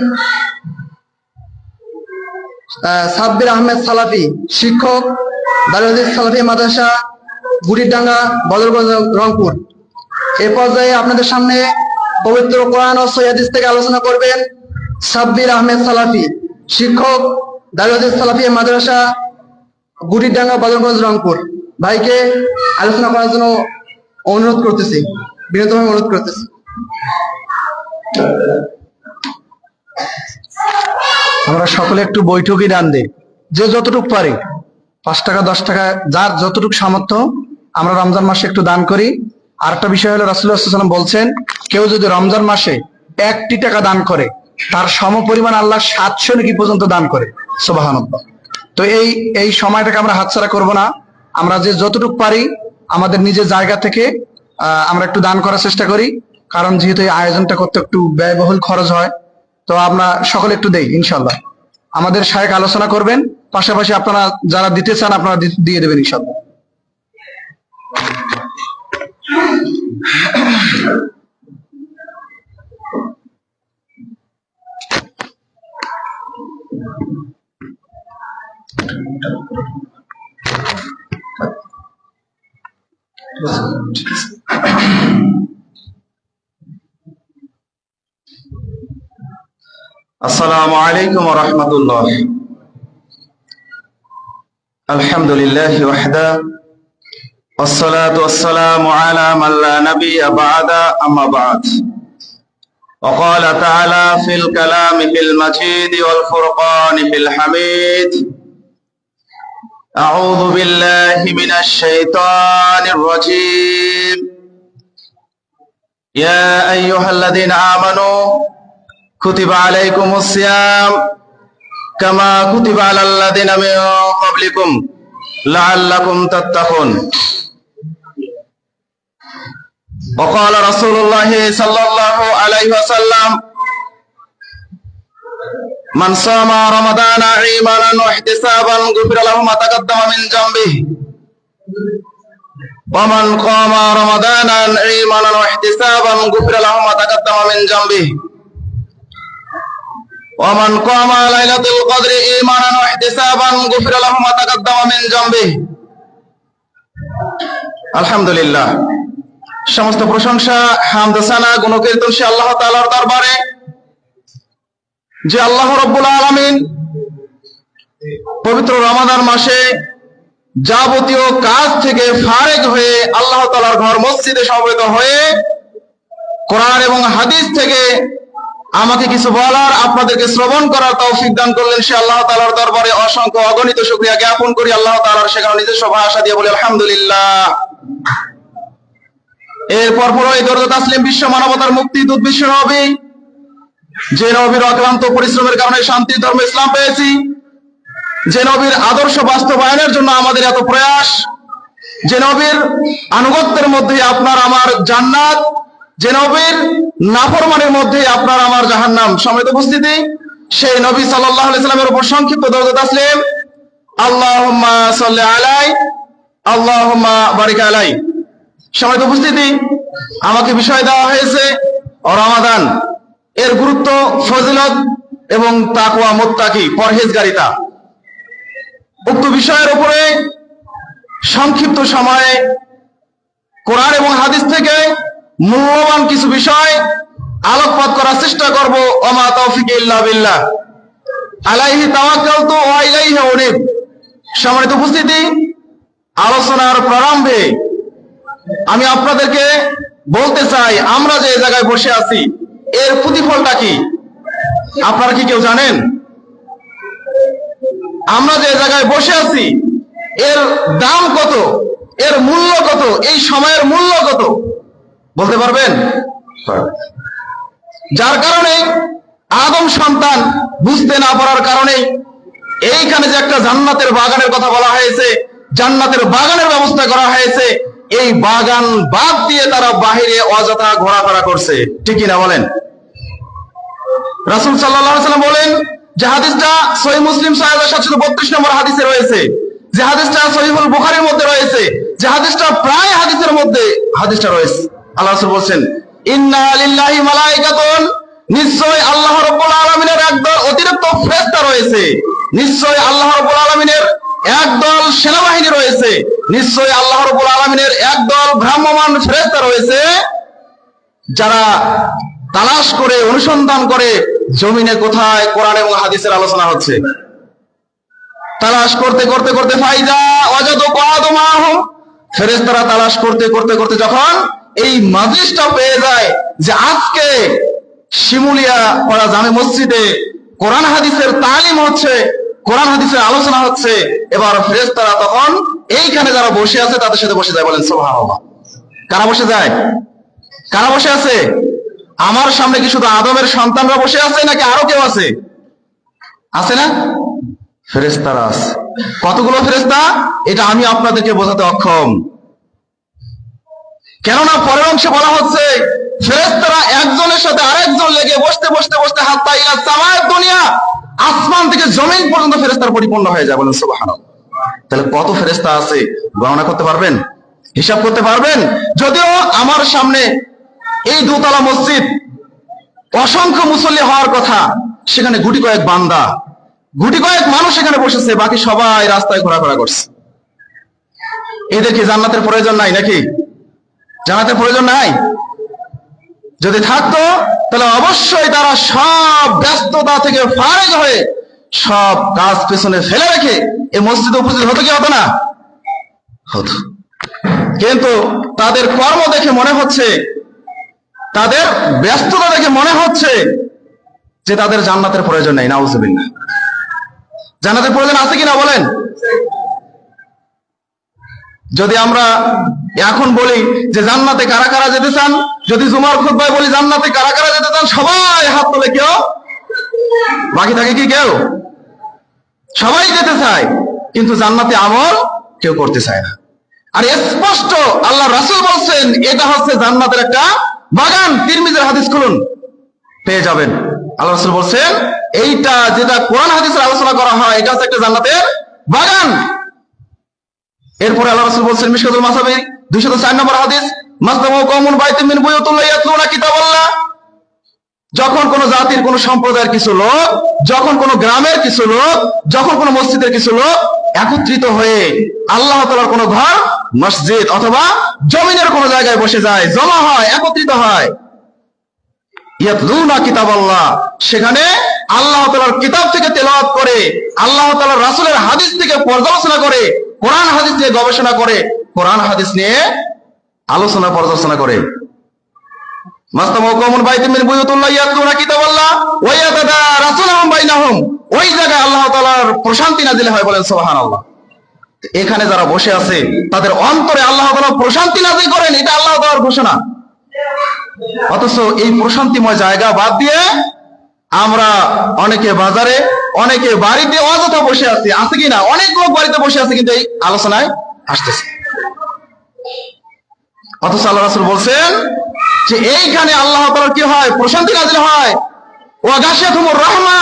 সাব্বির আহমেদ সালাফি, শিক্ষক, দারুল হাদিস সালাফি মাদ্রাসা, বুড়িরডাঙ্গা, বদরগঞ্জ, রংপুর। এই পর্যায়ে আপনাদের সামনে পবিত্র কোরআন ও সহিহ হাদিস থেকে আলোচনা করবেন সাব্বির আহমেদ সালাফি, শিক্ষক, দারুল হাদিস সালাফি মাদ্রাসা, বুড়িরডাঙ্গা, বদরগঞ্জ, রংপুর। ভাইকে আলোচনা করার জন্য অনুরোধ করতেছি, বিনীতভাবে অনুরোধ করতেছি। আমরা সকলে একটু বৈঠকই দান দেই, যে যতটুকু পারি, 5 টাকা 10 টাকা যার যতটুকু সামর্থ্য, আমরা রমজান মাসে একটু দান করি। আরেকটা বিষয় হলো রাসূলুল্লাহ সাল্লাল্লাহু আলাইহি ওয়াসাল্লাম বলছেন, কেউ যদি রমজান মাসে 1টি টাকা দান করে তার সমপরিমাণ আল্লাহ 700 নেকি পর্যন্ত দান করে। সুবহানাল্লাহ। তো এই সময়টাকে আমরা হাতছাড়া করব না। আমরা যে যতটুকু পারি আমাদের নিজের জায়গা থেকে আমরা একটু দান করার চেষ্টা করি, কারণ যেহেতু এই আয়োজনটা করতে একটু ব্যয়বহুল খরচ হয়। তো আমরা সকলে একটু দেই ইনশাআল্লাহ। আমাদের শায়েখ আলোচনা করবেন, পাশাপাশি আপনারা যারা দিতে চান আপনারা দিয়ে দেবেন ইনশাআল্লাহ। আসসালামু আলাইকুম ওয়া রাহমাতুল্লাহ। আলহামদুলিল্লাহি ওয়াহদা, والصلاة والسلام على من لا نبي بعد، أما بعد. وقال تعالى في الكلام في المجيد والفرقان في الحميد: أعوذ بالله من الشيطان الرجيم. يا أيها الذين آمنوا كتب عليكم الصيام كما كتب على الذين من قبلكم لعلكم تتقون. وقال رسول الله صلى الله عليه وسلم: من صام رمضان إيمانا واحتسابا غفر له ما تقدم من ذنبه ومن قام رمضان إيمانا واحتسابا غفر له ما تقدم من ذنبه ومن قام ليلة القدر إيمانا واحتسابا غفر له ما تقدم من ذنبه. আলহামদুলিল্লাহ, সমস্ত প্রশংসা, হামদ, সানা, গুণকীর্তন সে আল্লাহ তাআলার দরবারে, যে আল্লাহ রাব্বুল আলামিন পবিত্র রমাদান মাসে যাবতীয় কাজ থেকে ফারেগ হয়ে আল্লাহ তাআলার ঘর মসজিদে সমবেত হয়ে কোরআন এবং হাদিস থেকে আমাকে কিছু বলার, আপনাদেরকে শ্রবণ করার তৌফিক দান করলেন। সে আল্লাহ তাআলার দরবারে অসংখ্য অগণিত শুকরিয়া জ্ঞাপন করি। আল্লাহ তাআলার সেখানে নিজস্ব ভাষা দিয়ে বলি আলহামদুলিল্লাহ। এরপর পরই দরুদ তাসলিম বিশ্ব মানবতার মুক্তি দূত বিশ্ব নবী, যে নবীর অক্লান্ত পরিশ্রমের কারণে শান্তির ধর্ম ইসলাম পেয়েছি, যে নবীর আদর্শ বাস্তবায়নের জন্য আমাদের এত প্রয়াস, যে নবীর আনুগত্যের মধ্যে আপনার আমার জান্নাত, যে নবীর নাফরমানের মধ্যে আপনার আমার জাহান্নাম। সম্মানিত উপস্থিতি, সেই নবী সাল্লাল্লাহু আলাইহি সাল্লামের উপর সংক্ষিপ্ত দরুদ তাসলিম, আল্লাহুম্মা সাল্লি আলাই, আল্লাহুম্মা বারিক আলাই। সম্মানিত উপস্থিতি, আমাকে বিষয় দেওয়া হয়েছে রমাদান, এর গুরুত্ব, ফজিলত এবং তাকওয়া, মুত্তাকি, পরহেজগারিতা। উক্ত বিষয়ের উপরে সংক্ষিপ্ত সময়ে কোরআন এবং হাদিস থেকে মূল্যবান কিছু বিষয় আলোকপাত করার চেষ্টা করব। ওমা তৌফিক ইল্লা বিল্লাহ, আলাইহি তাওয়াক্কালতু ওয়া ইলাইহি উনীব। সম্মানিত উপস্থিতি, আলোচনার প্রারম্ভে আমি আপনাদেরকে বলতে চাই, আমরা যে জায়গায় বসে আছি এর প্রতিফলটা কি আপনারা কি কেউ জানেন? আমরা যে জায়গায় বসে আছি এর দাম কত, এর মূল্য কত, এই সময়ের মূল্য কত বলতে পারবেন? যার কারণে আদম সন্তান বুঝতে না পারার কারণে এইখানে যে একটা জান্নাতের বাগানের কথা বলা হয়েছে, জান্নাতের বাগানের ব্যবস্থা করা হয়েছে, এই বাগান বাদ দিয়ে তারা বাহিরে অযথা ঘোরাফেরা করছে, ঠিক কিনা বলেন? রাসূল সাল্লাল্লাহু আলাইহি ওয়াসাল্লাম বলেন যে হাদিসটা সহিহ মুসলিম 6732 নম্বর হাদিসে রয়েছে, যে হাদিসটা সহিহুল বুখারীর মধ্যে রয়েছে, যে হাদিসটা প্রায় হাদিসের মধ্যে হাদিসটা রয়েছে। আল্লাহ রাসূল বলেন, ইন্না লিল্লাহি মালাইকাতুন, নিশ্চয় আল্লাহ রাব্বুল আলামিনের একদল অতিরিক্ত ফেরেশতা রয়েছে, নিশ্চয় আল্লাহ রাব্বুল আলামিনের একদল সেনাবাহিনী রয়েছে, নিশ্চয় আল্লাহ রাব্বুল আলামিনের একদল ভ্রাম্যমান ফেরেশতা রয়েছে, যারা তালাশ করে অনুসন্ধান করে জমিনে কোথায় কোরআন এবং হাদিসের আলোচনা হচ্ছে। তালাশ করতে করতে করতে ফাইদা ওয়াজাদু কাদমাহুম, ফেরেশতারা তালাশ করতে করতে করতে যখন এই মাজলিসটা পেয়ে যায় যে আজকে শিমুলিয়া পাড়া জামে মসজিদে কোরআন হাদিসের তালিম হচ্ছে, কোরআন হাদিসের আলোচনা হচ্ছে, এবার ফেরেশতারা তখন এইখানে যারা বসে আছে তাদের সাথে বসে যায়। বলেন সুবহানাল্লাহ। কারা বসে যায়? কারা বসে আছে? আমার সামনে কি শুধু আদমের সন্তানরা বসে আছে নাকি আরো কেউ আছে? আছে না? ফেরেশতারা আছে। কতগুলো ফেরেশতা এটা আমি আপনাদেরকে বোঝাতে অক্ষম, কেননা পরের অংশে বলা হচ্ছে ফেরেশতারা একজনের সাথে আরেকজন লেগে বসতে বসতে বসতে হাত্তা ইলা সামায়ের দুনিয়া, আসমান থেকে জমিন পর্যন্ত ফেরেশতার পরিপূর্ণ হয়ে যায়। বলেন সুবহানাল্লাহ। তাহলে কত ফেরেশতা আছে গণনা করতে পারবেন? হিসাব করতে পারবেন? যদিও আমার সামনে এই দোতলা মসজিদ, অসংখ্য মুসল্লি হওয়ার কথা, সেখানে গুটি কয়েক বান্দা, গুটি কয়েক মানুষ এখানে বসেছে, বাকি সবাই রাস্তায় ঘোরাফেরা করছে। এদের কি জান্নাতের প্রয়োজন নাই নাকি? জান্নাতের প্রয়োজন নাই? যদি থাকতো তাহলে অবশ্যই তারা সব ব্যস্ততা থেকে ফারেগ হয়ে সব কাজ পেছনে ফেলে রেখে এই মসজিদে উপস্থিত হতো কি হতো না? হতো। কিন্তু তাদের কর্ম দেখে মনে হচ্ছে, তাদের ব্যস্ততা দেখে মনে হচ্ছে যে তাদের জান্নাতের প্রয়োজন নেই। নাউজুবিল্লাহ। জান্নাতের প্রয়োজন আছে কিনা বলেন? যদি আমরা এখন বলি যে জান্নাতে কারা কারা যেতে চান, যদি জুমার খুতবায় বলি জান্নাতে কারা কারা যেতে চান, সবাই হাত তোলে, কেউ বাকি থাকে কি? কেউ? সবাই যেতে চায়, কিন্তু জান্নাতে আমল কেউ করতে চায় না। আর স্পষ্ট আল্লাহ রাসূল বলছেন এটা হচ্ছে জান্নাতের একটা বাগান। তিরমিজির হাদিস খুলুন, পেয়ে যাবেন। আল্লাহ রাসূল বলছেন এইটা যেটা কোরআন হাদিসের আলোচনা করা হয় এটা হচ্ছে একটা জান্নাতের বাগান। এরপরে আল্লাহ রাসূল বলছেন মিশকাতুল মাসাবি 204 নম্বর হাদিস, মাসলামু কওমুন বাইতুম মিন বুয়ুতিল্লাহি ইয়াতলুনা কিতাবাল্লাহ, যখন কোন জাতির কোন সম্প্রদায়ের কিছু লোক, যখন কোন গ্রামের কিছু লোক, যখন কোন মসজিদের কিছু লোক একত্রিত হয়ে আল্লাহ তাআলার কোন ঘর, মসজিদ অথবা জমিনের কোন জায়গায় বসে যায়, জমা হয়, একত্রিত হয়, ইয়াতলুনা কিতাবাল্লাহ, সেখানে আল্লাহ তাআলার কিতাব থেকে তেলাওয়াত করে, আল্লাহ তাআলার রাসূলের হাদিস থেকে পর্যালোচনা করে, কোরআন হাদিস নিয়ে গবেষণা করে, কোরআন হাদিস নিয়ে আলোচনা পর্যালোচনা করে। মাসলামু কওমুন বাইতুম মিন বুয়ুতিল্লাহি ইয়াতলুনা কিতাবাল্লাহ ওয়া ইয়াতাদারাসুনাহু বাইনাহুম, ওই জায়গায় আল্লাহ তাআলার প্রশান্তি নাযিল হয়। বলেন সুবহানাল্লাহ। এখানে যারা বসে আছে তাদের অন্তরে আল্লাহ তাআলা প্রশান্তি নাযিল করেন, এটা আল্লাহ তাআলার ঘোষণা। অথচ এই প্রশান্তিময় জায়গা বাদ দিয়ে আমরা অনেকে বাজারে, অনেকে বাড়িতে অযথা বসে আছি, আছে কি না? অনেক লোক বাড়িতে বসে আছে কিন্তু এই আলোচনায় আসতেছে। অথচ আল্লাহ রাসূল বলছেন যে এইখানে আল্লাহ তাআলার কি হয়? প্রশান্তি নাযিল হয়। ওয়া গাশিয়াতুমুর রাহমা,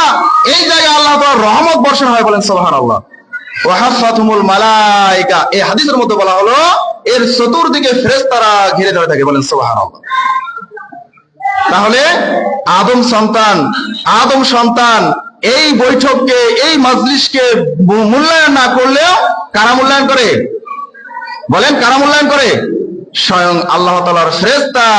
এই জায়গায় আল্লাহ তাআলার রহমত বর্ষণ হয়। বলেন সুবহানাল্লাহ। ওয়া হাফাতুমুল মালায়েকা, এই হাদিসের মধ্যে বলা হলো এর চতুর্দিকে ফেরেশতারা ঘিরে ধরে থাকে। বলেন সুবহানাল্লাহ। তাহলে আদম সন্তান এই বৈঠককে, এই মাজলিসকে মূল্যায়ন না করলেও কারা মূল্যায়ন করে? বলেন কারা মূল্যায়ন করে? স্বয়ং আল্লাহ তাআলার ফেরেশতা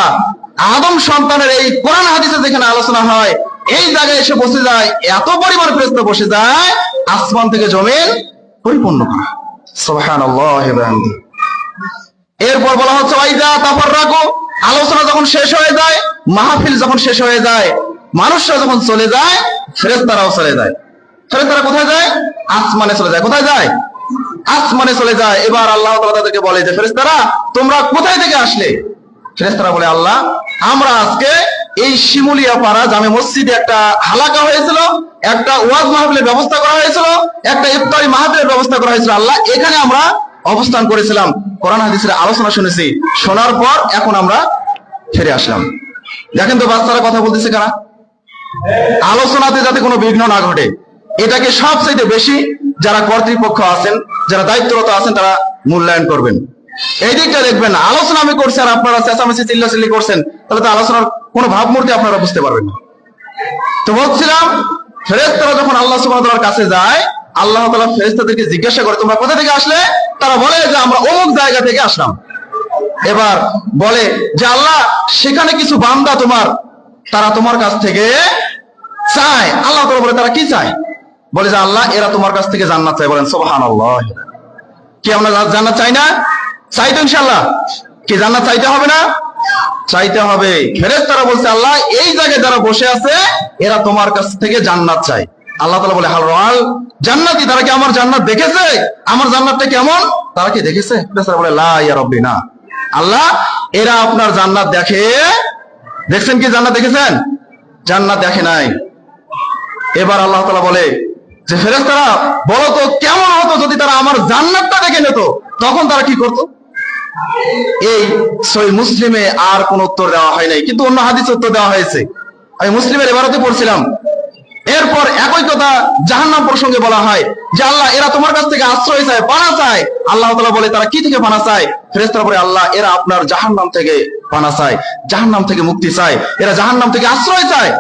আদম সন্তানের এই কোরআন হাদিসে যেখানে আলোচনা হয় এই জায়গায় এসে বসে যায়, এত পরিমাণ ফেরেশতা বসে যায়, আসমান থেকে জমিন পরিপূর্ণ করা। সুবহানাল্লাহি ওয়া বিহামদিহি। এরপর বলা হচ্ছে ওয়াইজা তাফাররাকু আলোচনা যখন শেষ হয়ে যায়, মাহফিল যখন শেষ হয়ে যায়, মানুষরা যখন চলে যায়, ফেরেশতারাও চলে যায়। ফেরেশতারা কোথায় যায়? আসমানে চলে যায়। কোথায় যায়? আসমানে চলে যায়। এবার আল্লাহ তাআলা তাদেরকে বলে যে ফেরেশতারা তোমরা কোথায় থেকে আসলে? ফেরেশতারা বলে আল্লাহ আমরা আজকে এই শিমুলিয়া পাড়া জামে মসজিদে একটা হালাকা হয়েছিল, একটা ওয়াজ মাহফিলের ব্যবস্থা করা হয়েছিল, একটা ইফতারি মাহফিলের ব্যবস্থা করা হয়েছিল, আল্লাহ এখানে আমরা অবস্থান করেছিলাম, কোরআন হাদিসের আলোচনা শুনেছি, শোনার পর এখন আমরা ফিরে আসলাম। দেখেন তো বাচ্চারা কথা বলতেছে কারা? আলোচনাতে যাতে কোনো বিঘ্ন না ঘটে, এটাকে সবচেয়ে বেশি যারা কর্তৃপক্ষ আছেন, যারা দায়িত্বরত আছেন, তারা মূল্যায়ন করবেন। এই দিকটা দেখবেন, আলোচনা আমি করছি আর আপনারা চেঁচামেচি চিল্লাচিল্লি করছেন, তাহলে তো আলোচনার কোনো ভাবমূর্তি আপনারা বুঝতে পারবেন না। তো বলছিলাম, ফেরেশতারা যখন আল্লাহ সুবহানাহু ওয়া তাআলার কাছে যায়, আল্লাহ তাআলা ফেরেশতাদেরকে জিজ্ঞাসা করে তোমরা কোথা থেকে আসলে? তারা বলে যে আমরা অমুক জায়গা থেকে আসলাম। এবার বলে যে আল্লাহ সেখানে কিছু বান্দা তোমার, তারা তোমার কাছ থেকে চায়। আল্লাহ তাআলা বলে তারা কি চায়? বলে যে আল্লাহ এরা তোমার কাছ থেকে জান্নাত চায়। বলেন সুবহানাল্লাহ। কি আমরা জান্নাত চাই না? চাই তো ইনশাআল্লাহ। কি জান্নাত চাইতে হবে না? চাইতে হবে। ফেরেশতারা বলছে আল্লাহ এই জায়গায় যারা বসে আছে এরা তোমার কাছ থেকে জান্নাত চায়। আল্লাহ তাআলা বলে হাল রাল জান্নাতি, তারা কি আমার জান্নাত দেখেছে? আমার জান্নাতটা কেমন তারা কি দেখেছে? ফেরেশতারা বলে লা ইয়া রাব্বি না। আল্লাহ এরা আপনার জান্নাত দেখছেন কি? জান্নাত দেখেছেন? জান্নাত দেখে নাই। এবার আল্লাহ তাআলা বলে যে ফেরেশতারা বলো তো কেমন হতো যদি তারা আমার জান্নাতটা দেখে নিত, তখন তারা কি করত? এই সহিহ মুসলিমে আর কোন উত্তর দেওয়া হয় নাই, কিন্তু অন্য হাদিসে উত্তর দেওয়া হয়েছে। আমি মুসলিমের ইবারতে পড়ছিলাম। এরপর একই কথা জাহান্নাম প্রসঙ্গে বলা হয় যে আল্লাহ এরা তোমার কাছ থেকে আশ্রয় চায়, পানা চায়। আল্লাহ তাআলা বলে তারা কি থেকে পানা চায়? ফেরেশতারা বলে আল্লাহ এরা আপনার জাহান্নাম থেকে পানা চায়, জাহান্নাম থেকে মুক্তি চায়, এরা জাহান্নাম থেকে আশ্রয় চায়।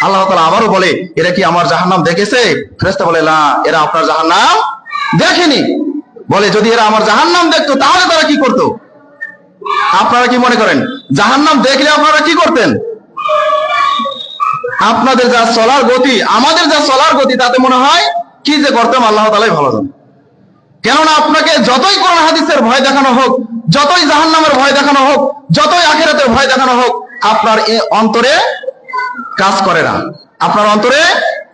আল্লাহ তাআলা আবারও বলে এরা কি আমার জাহান্নাম দেখেছে? ফেরেশতা বলে না, এরা আপনার জাহান্নাম দেখেনি। বলে যদি এরা আমার জাহান্নাম দেখতো তাহলে তারা কি করতো? আপনারা কি মনে করেন জাহান্নাম দেখলে আপনারা কি করতেন? আপনাদের যা চলার গতি, আমাদের যা চলার গতি, তাতে মনে হয় কি যে করতাম আল্লাহ তাআলাই ভালো জানেন। কেননা আপনাকে যতই কোরআন হাদিসের ভয় দেখানো হোক, যতই জাহান্নামের ভয় দেখানো হোক, যতই আখিরাতের ভয় দেখানো হোক, আপনার অন্তরে কাজ করে না, আপনার অন্তরে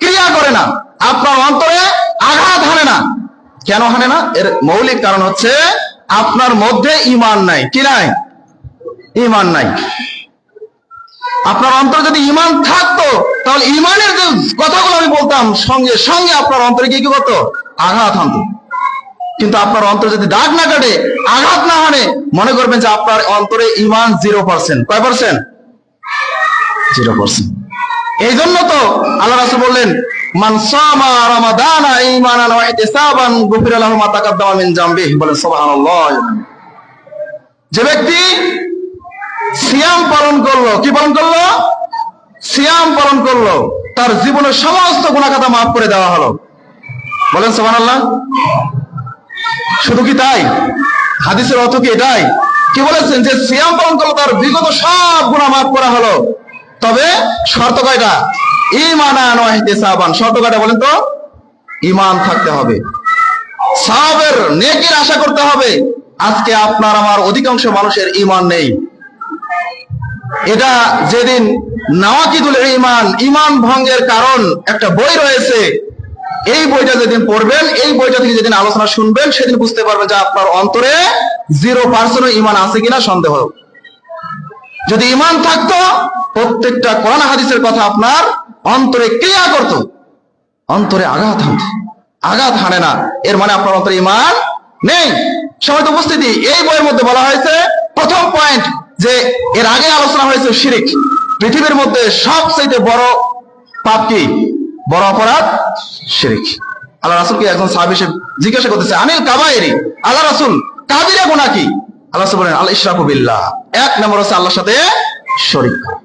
ক্রিয়া করে না, আপনার অন্তরে আঘাত হানে না। কেন হানে না? এর মৌলিক কারণ হচ্ছে আপনার মধ্যে ঈমান নাই। কি নাই? ঈমান নাই। আপনার অন্তরে যদি ঈমান থাকতো তাহলে ঈমানের যে কথাগুলো আমি বলতাম সঙ্গে সঙ্গে আপনার অন্তরে কি করতো? আঘাত হানতো। কিন্তু আপনার অন্তরে যদি দাগ না কাটে, আঘাত না হানে, মনে করবেন যে আপনার অন্তরে ঈমান 0%। কয় পার্সেন্ট? 0%। এই জন্য তো আল্লাহ রাসূল বললেন মান সামা রমাদানা ঈমানান ওয়া ইহতিসাবান গুফিরা লাহু মা তাকাদ্দামা মিন জামবিহি। বলেন সুবহানাল্লাহ। যে ব্যক্তি সিয়াম পালন করলো, কি পালন করলো? সিয়াম পালন করলো, তার জীবনের সমস্ত গুনাহ খাতা মাফ করে দেওয়া হলো। বলেন সুবহানাল্লাহ। শুধু কি তাই? হাদিসের অর্থ কি এটাই? কি বলেছেন যে সিয়াম পালন করলো তার বিগত সব গুনাহ মাফ করা হলো। তবে শর্ত কয়টা? ঈমানান ওয়া ইহতিসাবান। শর্ত কয়টা বলেন তো? ঈমান থাকতে হবে, সওয়াবের নেকির আশা করতে হবে। আজকে আপনার আমার অধিকাংশ মানুষের ঈমান নেই। এটা যেদিন নাওয়াকিদুল ঈমান, ঈমান ভঙ্গের কারণ একটা বই রয়েছে, এই বইটা যেদিন পড়বেন, এই বইটা থেকে যেদিন আলোচনা শুনবেন, সেদিন বুঝতে পারবেন যে আপনার অন্তরে 0% ঈমান আছে কিনা সন্দেহ। যদি ঈমান থাকতো প্রত্যেকটা কোরআন হাদিসের কথা আপনার অন্তরে ক্রিয়া করত, অন্তরে আঘাত হানতো। আঘাত হানে না, এর মানে আপনার অন্তরে ঈমান নেই। সবাই তো উপস্থিতি, এই বইয়ের মধ্যে বলা হয়েছে প্রথম পয়েন্ট যে এর আগে আলোচনা হয়েছে শিরক। পৃথিবীর মধ্যে সবচেয়ে বড় পাপ কি? বড় অপরাধ শিরক। আল্লাহ রাসূলকে একজন সাহাবী এসে জিজ্ঞাসা করতেছে আনিল কাবায়েরি, আল্লাহ রাসূল কাবিরা গুনাহ কি? আল্লাহ রাসূল বলেন আল ইশরাকু বিল্লাহ। এক নম্বর হচ্ছে আল্লাহর সাথে শরীক করা।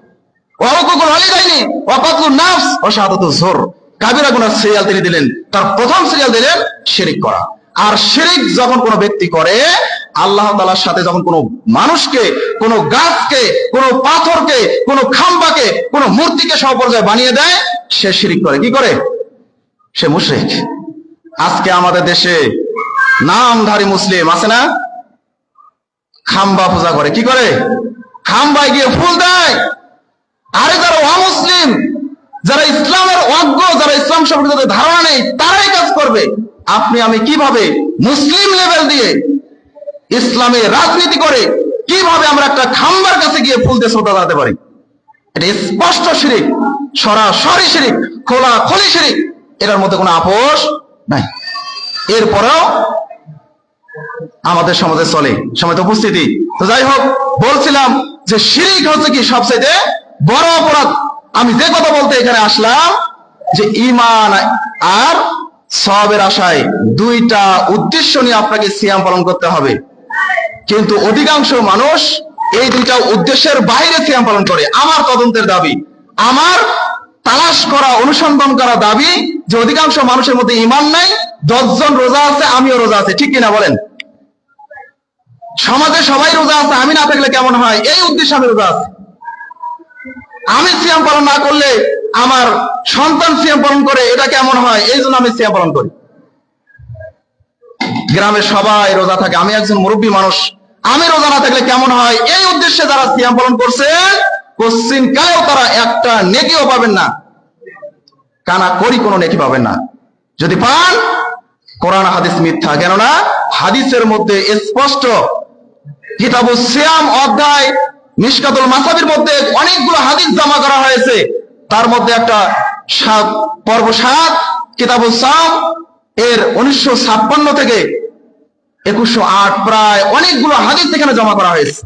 ওয়া হুকুকুল ওয়ালিদাইনি ওয়া কাতলুন নাফস ওয়া শাহাদাতুজ জুর। কাবিরা গুনাহ সিরিয়াল তিনি দিলেন, তার প্রথম সিরিয়াল দিলেন শিরক করা। আর শিরক যখন কোনো ব্যক্তি করে, আল্লাহ তাআলার সাথে যখন কোনো মানুষকে, কোনো গাছকে, কোনো পাথরকে, কোনো খাম্বাকে, কোনো মূর্তিকে সমপর্যায়ে বানিয়ে দেয়, সে শিরক করে। কি করে? সে মুশরিক। আজকে আমাদের দেশে নামধারী মুসলিম আছে না, খাম্বা পূজা করে। কি করে? খাম্বায় গিয়ে ফুল দেয়। আরে যারা অমুসলিম, যারা ইসলামের অজ্ঞ, যারা ইসলাম সম্পর্কে তাদের ধারণা নেই, তারাই কাজ করবে। আপনি আমি কিভাবে মুসলিম লেভেল দিয়ে ইসলামে রাজনীতি করে কিভাবে আমরা একটা খাম্বার কাছে গিয়ে ফুল দিয়ে শ্রদ্ধা জানাতে পারি? এটা স্পষ্ট শিরিক, সরাসরি শিরিক, খোলাখুলি শিরিক। এটার মধ্যে কোনো আপোষ নাই। এরপরেও আমাদের সমাজে চলে। সমাজে উপস্থিতি তো যাই হোক, বলছিলাম যে শিরিক হচ্ছে কি সবচেয়ে বড় অপরাধ। আমি যে কথা বলতে এখানে আসলাম যে ঈমান আর সওয়াবের আশায় দুইটা উদ্দেশ্য নিয়ে আপনাকে সিয়াম পালন করতে হবে, কিন্তু অধিকাংশ মানুষ এই দুইটা উদ্দেশ্যের বাইরে সিয়াম পালন করে। আমার তদন্তের দাবি, আমার তালাশ করা, অনুসন্ধান করা দাবি যে অধিকাংশ মানুষের মধ্যে ঈমান নাই। 10 জন রোজা আছে, আমিও রোজা আছে, ঠিক কিনা বলেন? সমাজে সবাই রোজা আছে, আমি না থাকলে কেমন হয়, এই উদ্দেশ্যে আমি রোজা আছি। আমি সিয়াম পালন না করলে আমার সন্তান সিয়াম পালন করে, এটা কেমন হয়, এই জন্য আমি সিয়াম পালন করি। গ্রামের সবাই রোজা থাকে, আমি একজন মুরব্বী মানুষ, আমি রোজা না থাকলে কেমন হয়, এই উদ্দেশ্যে যারা সিয়াম পালন করছেন কোশ্চিন কালেও তারা একটা নেকিও পাবেন না, কানা করি কোনো নেকি পাবেন না। যদি পান, কোরআন হাদিস মিথ্যা। কেননা হাদিসের মধ্যে স্পষ্ট, কিতাবুস সিয়াম অধ্যায় মিশকাতুল মাসাবির মধ্যে অনেকগুলো হাদিস জমা করা হয়েছে। তার মধ্যে একটা পর্ব 7 কিতাবুস সিয়াম এর 1956 থেকে 2108 প্রায় অনেকগুলো হাদিস এখানে জমা করা হয়েছে।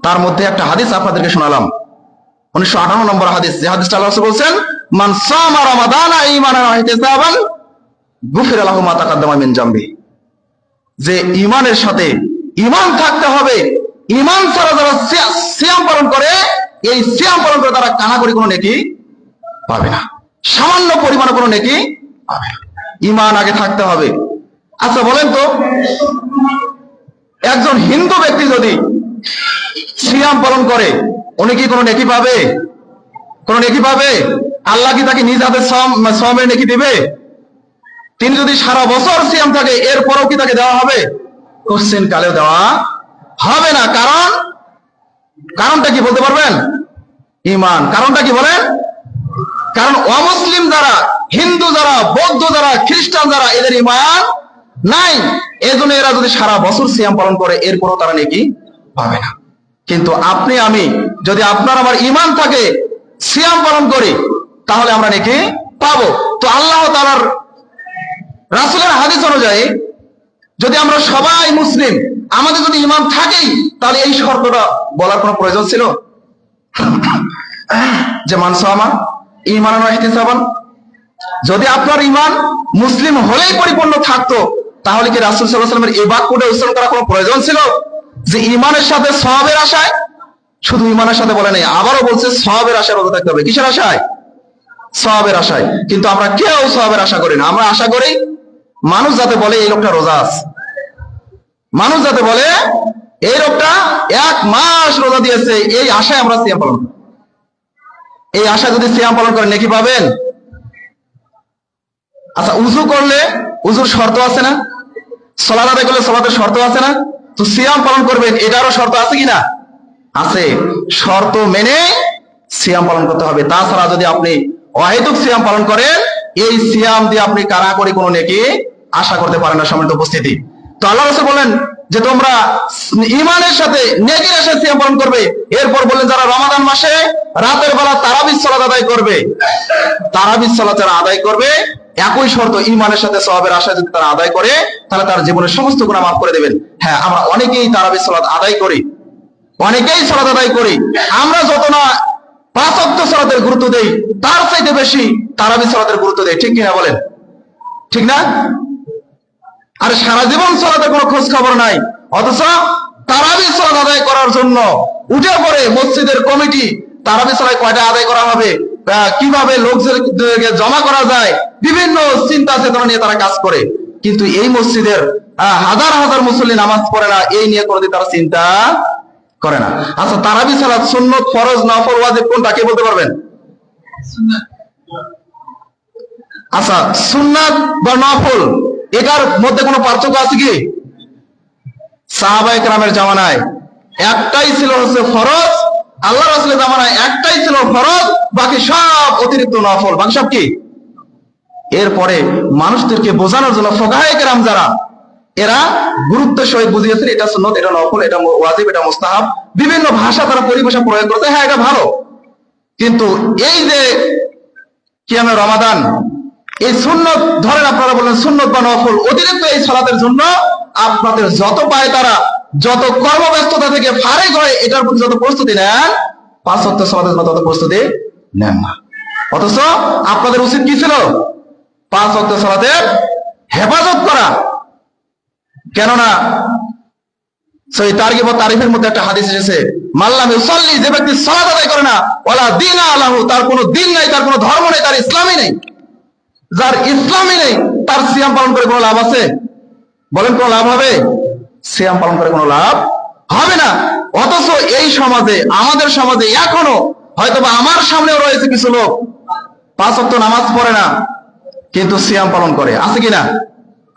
তার মধ্যে একটা হাদিস আপনাদেরকে শোনালাম, 1958 নম্বর হাদিস, যে হাদিসটা আল্লাহ রাসূল বলেছেন, মান সামা রমাদানা ঈমানান ওয়া ইহতিসাবান গুফিরা লাহু মা তাকাদ্দামা মিন জামবি। যে ঈমানের সাথে ঈমান থাকতে হবে। ঈমান ছাড়া যারা সিয়াম পালন করে, এই সিয়াম পালন করে তারা কানাকড়ি কোনো নেকি পাবে না, সামান্য পরিমাণে কোনো নেকি পাবে না। ঈমান আগে থাকতে হবে। আচ্ছা বলেন তো, একজন হিন্দু ব্যক্তি যদি সিয়াম পালন করে, উনি কি কোনো নেকি পাবে? কোনো নেকি পাবে? আল্লাহ কি তাকে নিজ হাতে সওয়াবের নেকি দিবে? তিনি যদি সারা বছর সিয়াম থাকে, এরপরও কি তাকে দেওয়া হবে? কোশ্চেন কালেও দেওয়া হবে না। কারণটা কি বলতে পারবেন? ঈমান। কারণটা কি বলেন? কারণ অমুসলিম যারা, হিন্দু যারা, বৌদ্ধ যারা, খ্রিস্টান যারা, এদের ঈমান নাই। এজন্য এরা যদি সারা বছর সিয়াম পালন করে, এরপরও তারা নেকি পাবে না। কিন্তু আপনি আমি যদি আপনার আমার ঈমান থাকে, সিয়াম পালন করি, তাহলে আমরা নেকি পাবো। তো আল্লাহ তাআলার রাসূলের হাদিস অনুযায়ী যদি আমরা সবাই মুসলিম, আমাদের যদি ঈমান থাকেই, তাহলে এই শর্তটা বলার কোনো প্রয়োজন ছিল? যে মান সামা ঈমানান ওয়া ইহতিসাবান, যদি আপনার ঈমান মুসলিম হলেই পরিপূর্ণ থাকতো, তাহলে কি রাসূল সাল্লাল্লাহু আলাইহি ওয়াসাল্লামের এই বাক্যটা উচ্চারণ করার কোনো প্রয়োজন ছিল? যে ঈমানের সাথে সওয়াবের আশায়, শুধু ঈমানের সাথে বলে নাই, আবারও বলছে সওয়াবের আশায় রোজা থাকতে হবে। কিসের আশায়? সওয়াবের আশায়। কিন্তু আমরা কেউ সওয়াবের আশা করি না। আমরা আশা করি মানুষ যাতে বলে এই লোকটা রোজা আছে, মানুষ যাতে বলে এই লোকটা 1 মাস রোজা দিয়েছে, এই আশায় আমরা সিয়াম পালন করি। এই আশায় যদি সিয়াম পালন করেন নেকি পাবেন? আচ্ছা, উযু করলে উযুর শর্ত আছে না? সালাত আদায় করলে সালাতের শর্ত আছে না? তো সিয়াম পালন করবেন, এটারও শর্ত আছে কিনা? আছে। শর্ত মেনে সিয়াম পালন করতে হবে। তাছাড়া যদি আপনি অহেতুক সিয়াম পালন করেন, এই সিয়াম দিয়ে আপনি কানাকড়ি কোনো নেকি আশা করতে পারেন না। সম্মানিত উপস্থিতি, তো আল্লাহ রাসূল বলেন যে তোমরা ঈমানের সাথে নেকির আশায় সিয়াম পালন করবে। এরপর বলেন যারা রমাদান মাসে রাতের বেলা তারাবির সালাত আদায় করবে, তারাবির সালাত যারা আদায় করবে, একই শর্ত, ঈমানের সাথে সওয়াবের আশায় যদি তারা আদায় করে, তাহলে তার জীবনের সমস্ত গুনাহ মাফ করে দেবেন। হ্যাঁ, আমরা অনেকেই তারাবির সালাত আদায় করি, অনেকেই সালাত আদায় করি। আমরা যত না 5 ওয়াক্ত সালাতের গুরুত্ব দেই, তার চাইতে বেশি তারাবির সালাতের গুরুত্ব দেই, ঠিক কিনা বলেন? ঠিক না? আর সারা জীবন সালাতের কোনো খোঁজ খবর নাই, অথচ তারাবির সালাত আদায় করার জন্য উঠে পড়ে মসজিদের কমিটি তারাবির সালাত কয়টা আদায় করা হবে, কিভাবে লোকজনকে জমা করা যায়, বিভিন্ন চিন্তা চেতনা নিয়ে তারা কাজ করে। কিন্তু এই মসজিদের হাজার হাজার মুসল্লি নামাজ পড়ে না, এই নিয়ে কোনোদিন তারা চিন্তা করে না। আচ্ছা, তারাবি সালাত সুন্নত, ফরজ, নফল, ওয়াজিব কোনটা কে বলতে পারবেন? আচ্ছা, সুন্নাত বা নফল এটার মধ্যে কোনো পার্থক্য আছে কি? সাহাবায়ে কেরামের জামানায় একটাই ছিল হচ্ছে ফরজ, আল্লাহ রাসূলের জামানায় একটাই ছিল ফরজ, বাকি সব অতিরিক্ত নফল, বাকি সব কি। এরপরে মানুষদেরকে বোঝানোর জন্য ফুকাহায়ে কেরাম যারা, এরা গুরুত্ব সহিত বুঝিয়েছেন এটা সুন্নত, এটা নফল, এটা ওয়াজিব, এটা মুস্তাহাব, বিভিন্ন ভাষা তারা পরিভাষা প্রয়োগ করতে, হ্যাঁ এটা ভালো। কিন্তু এই যে কিয়ামে রমাদান, এই সুন্নত ধরেন, আপনারা বলেন সুন্নত বা নফল, অতিরিক্ত এই সালাতের জন্য আপনাদের যত পায় তারা, যত কর্মব্যস্ততা থেকে ফারেক হয়, এটার প্রতি যত প্রস্তুতি নেন, 5 ওয়াক্ত সালাতের জন্য তত প্রস্তুতি নেন না। অথচ আপনাদের উচিত কি ছিল? 5 ওয়াক্ত সালাতের হেফাজত করা। কেননা সেই তারগিব ও তারিফের মধ্যে একটা হাদিস এসেছে, মাল্লাম ইউসাল্লি, যে ব্যক্তি সালাত আদায় করে না, ওয়ালা দীনা আলাহু, তার কোনো দিন নাই, তার কোনো ধর্ম নেই, তার ইসলামই নেই। যার ইসলামই নেই তার সিয়াম পালন করে কোনো লাভ আছে? বলেন কোনো লাভ হবে? সিয়াম পালন করে কোনো লাভ হবে না। অথচ এই সমাজে, আমাদের সমাজে এখনো হয়তোবা আমার সামনেও রয়েছে কিছু লোক 5 ওয়াক্ত নামাজ পড়ে না কিন্তু সিয়াম পালন করে, আছে কিনা?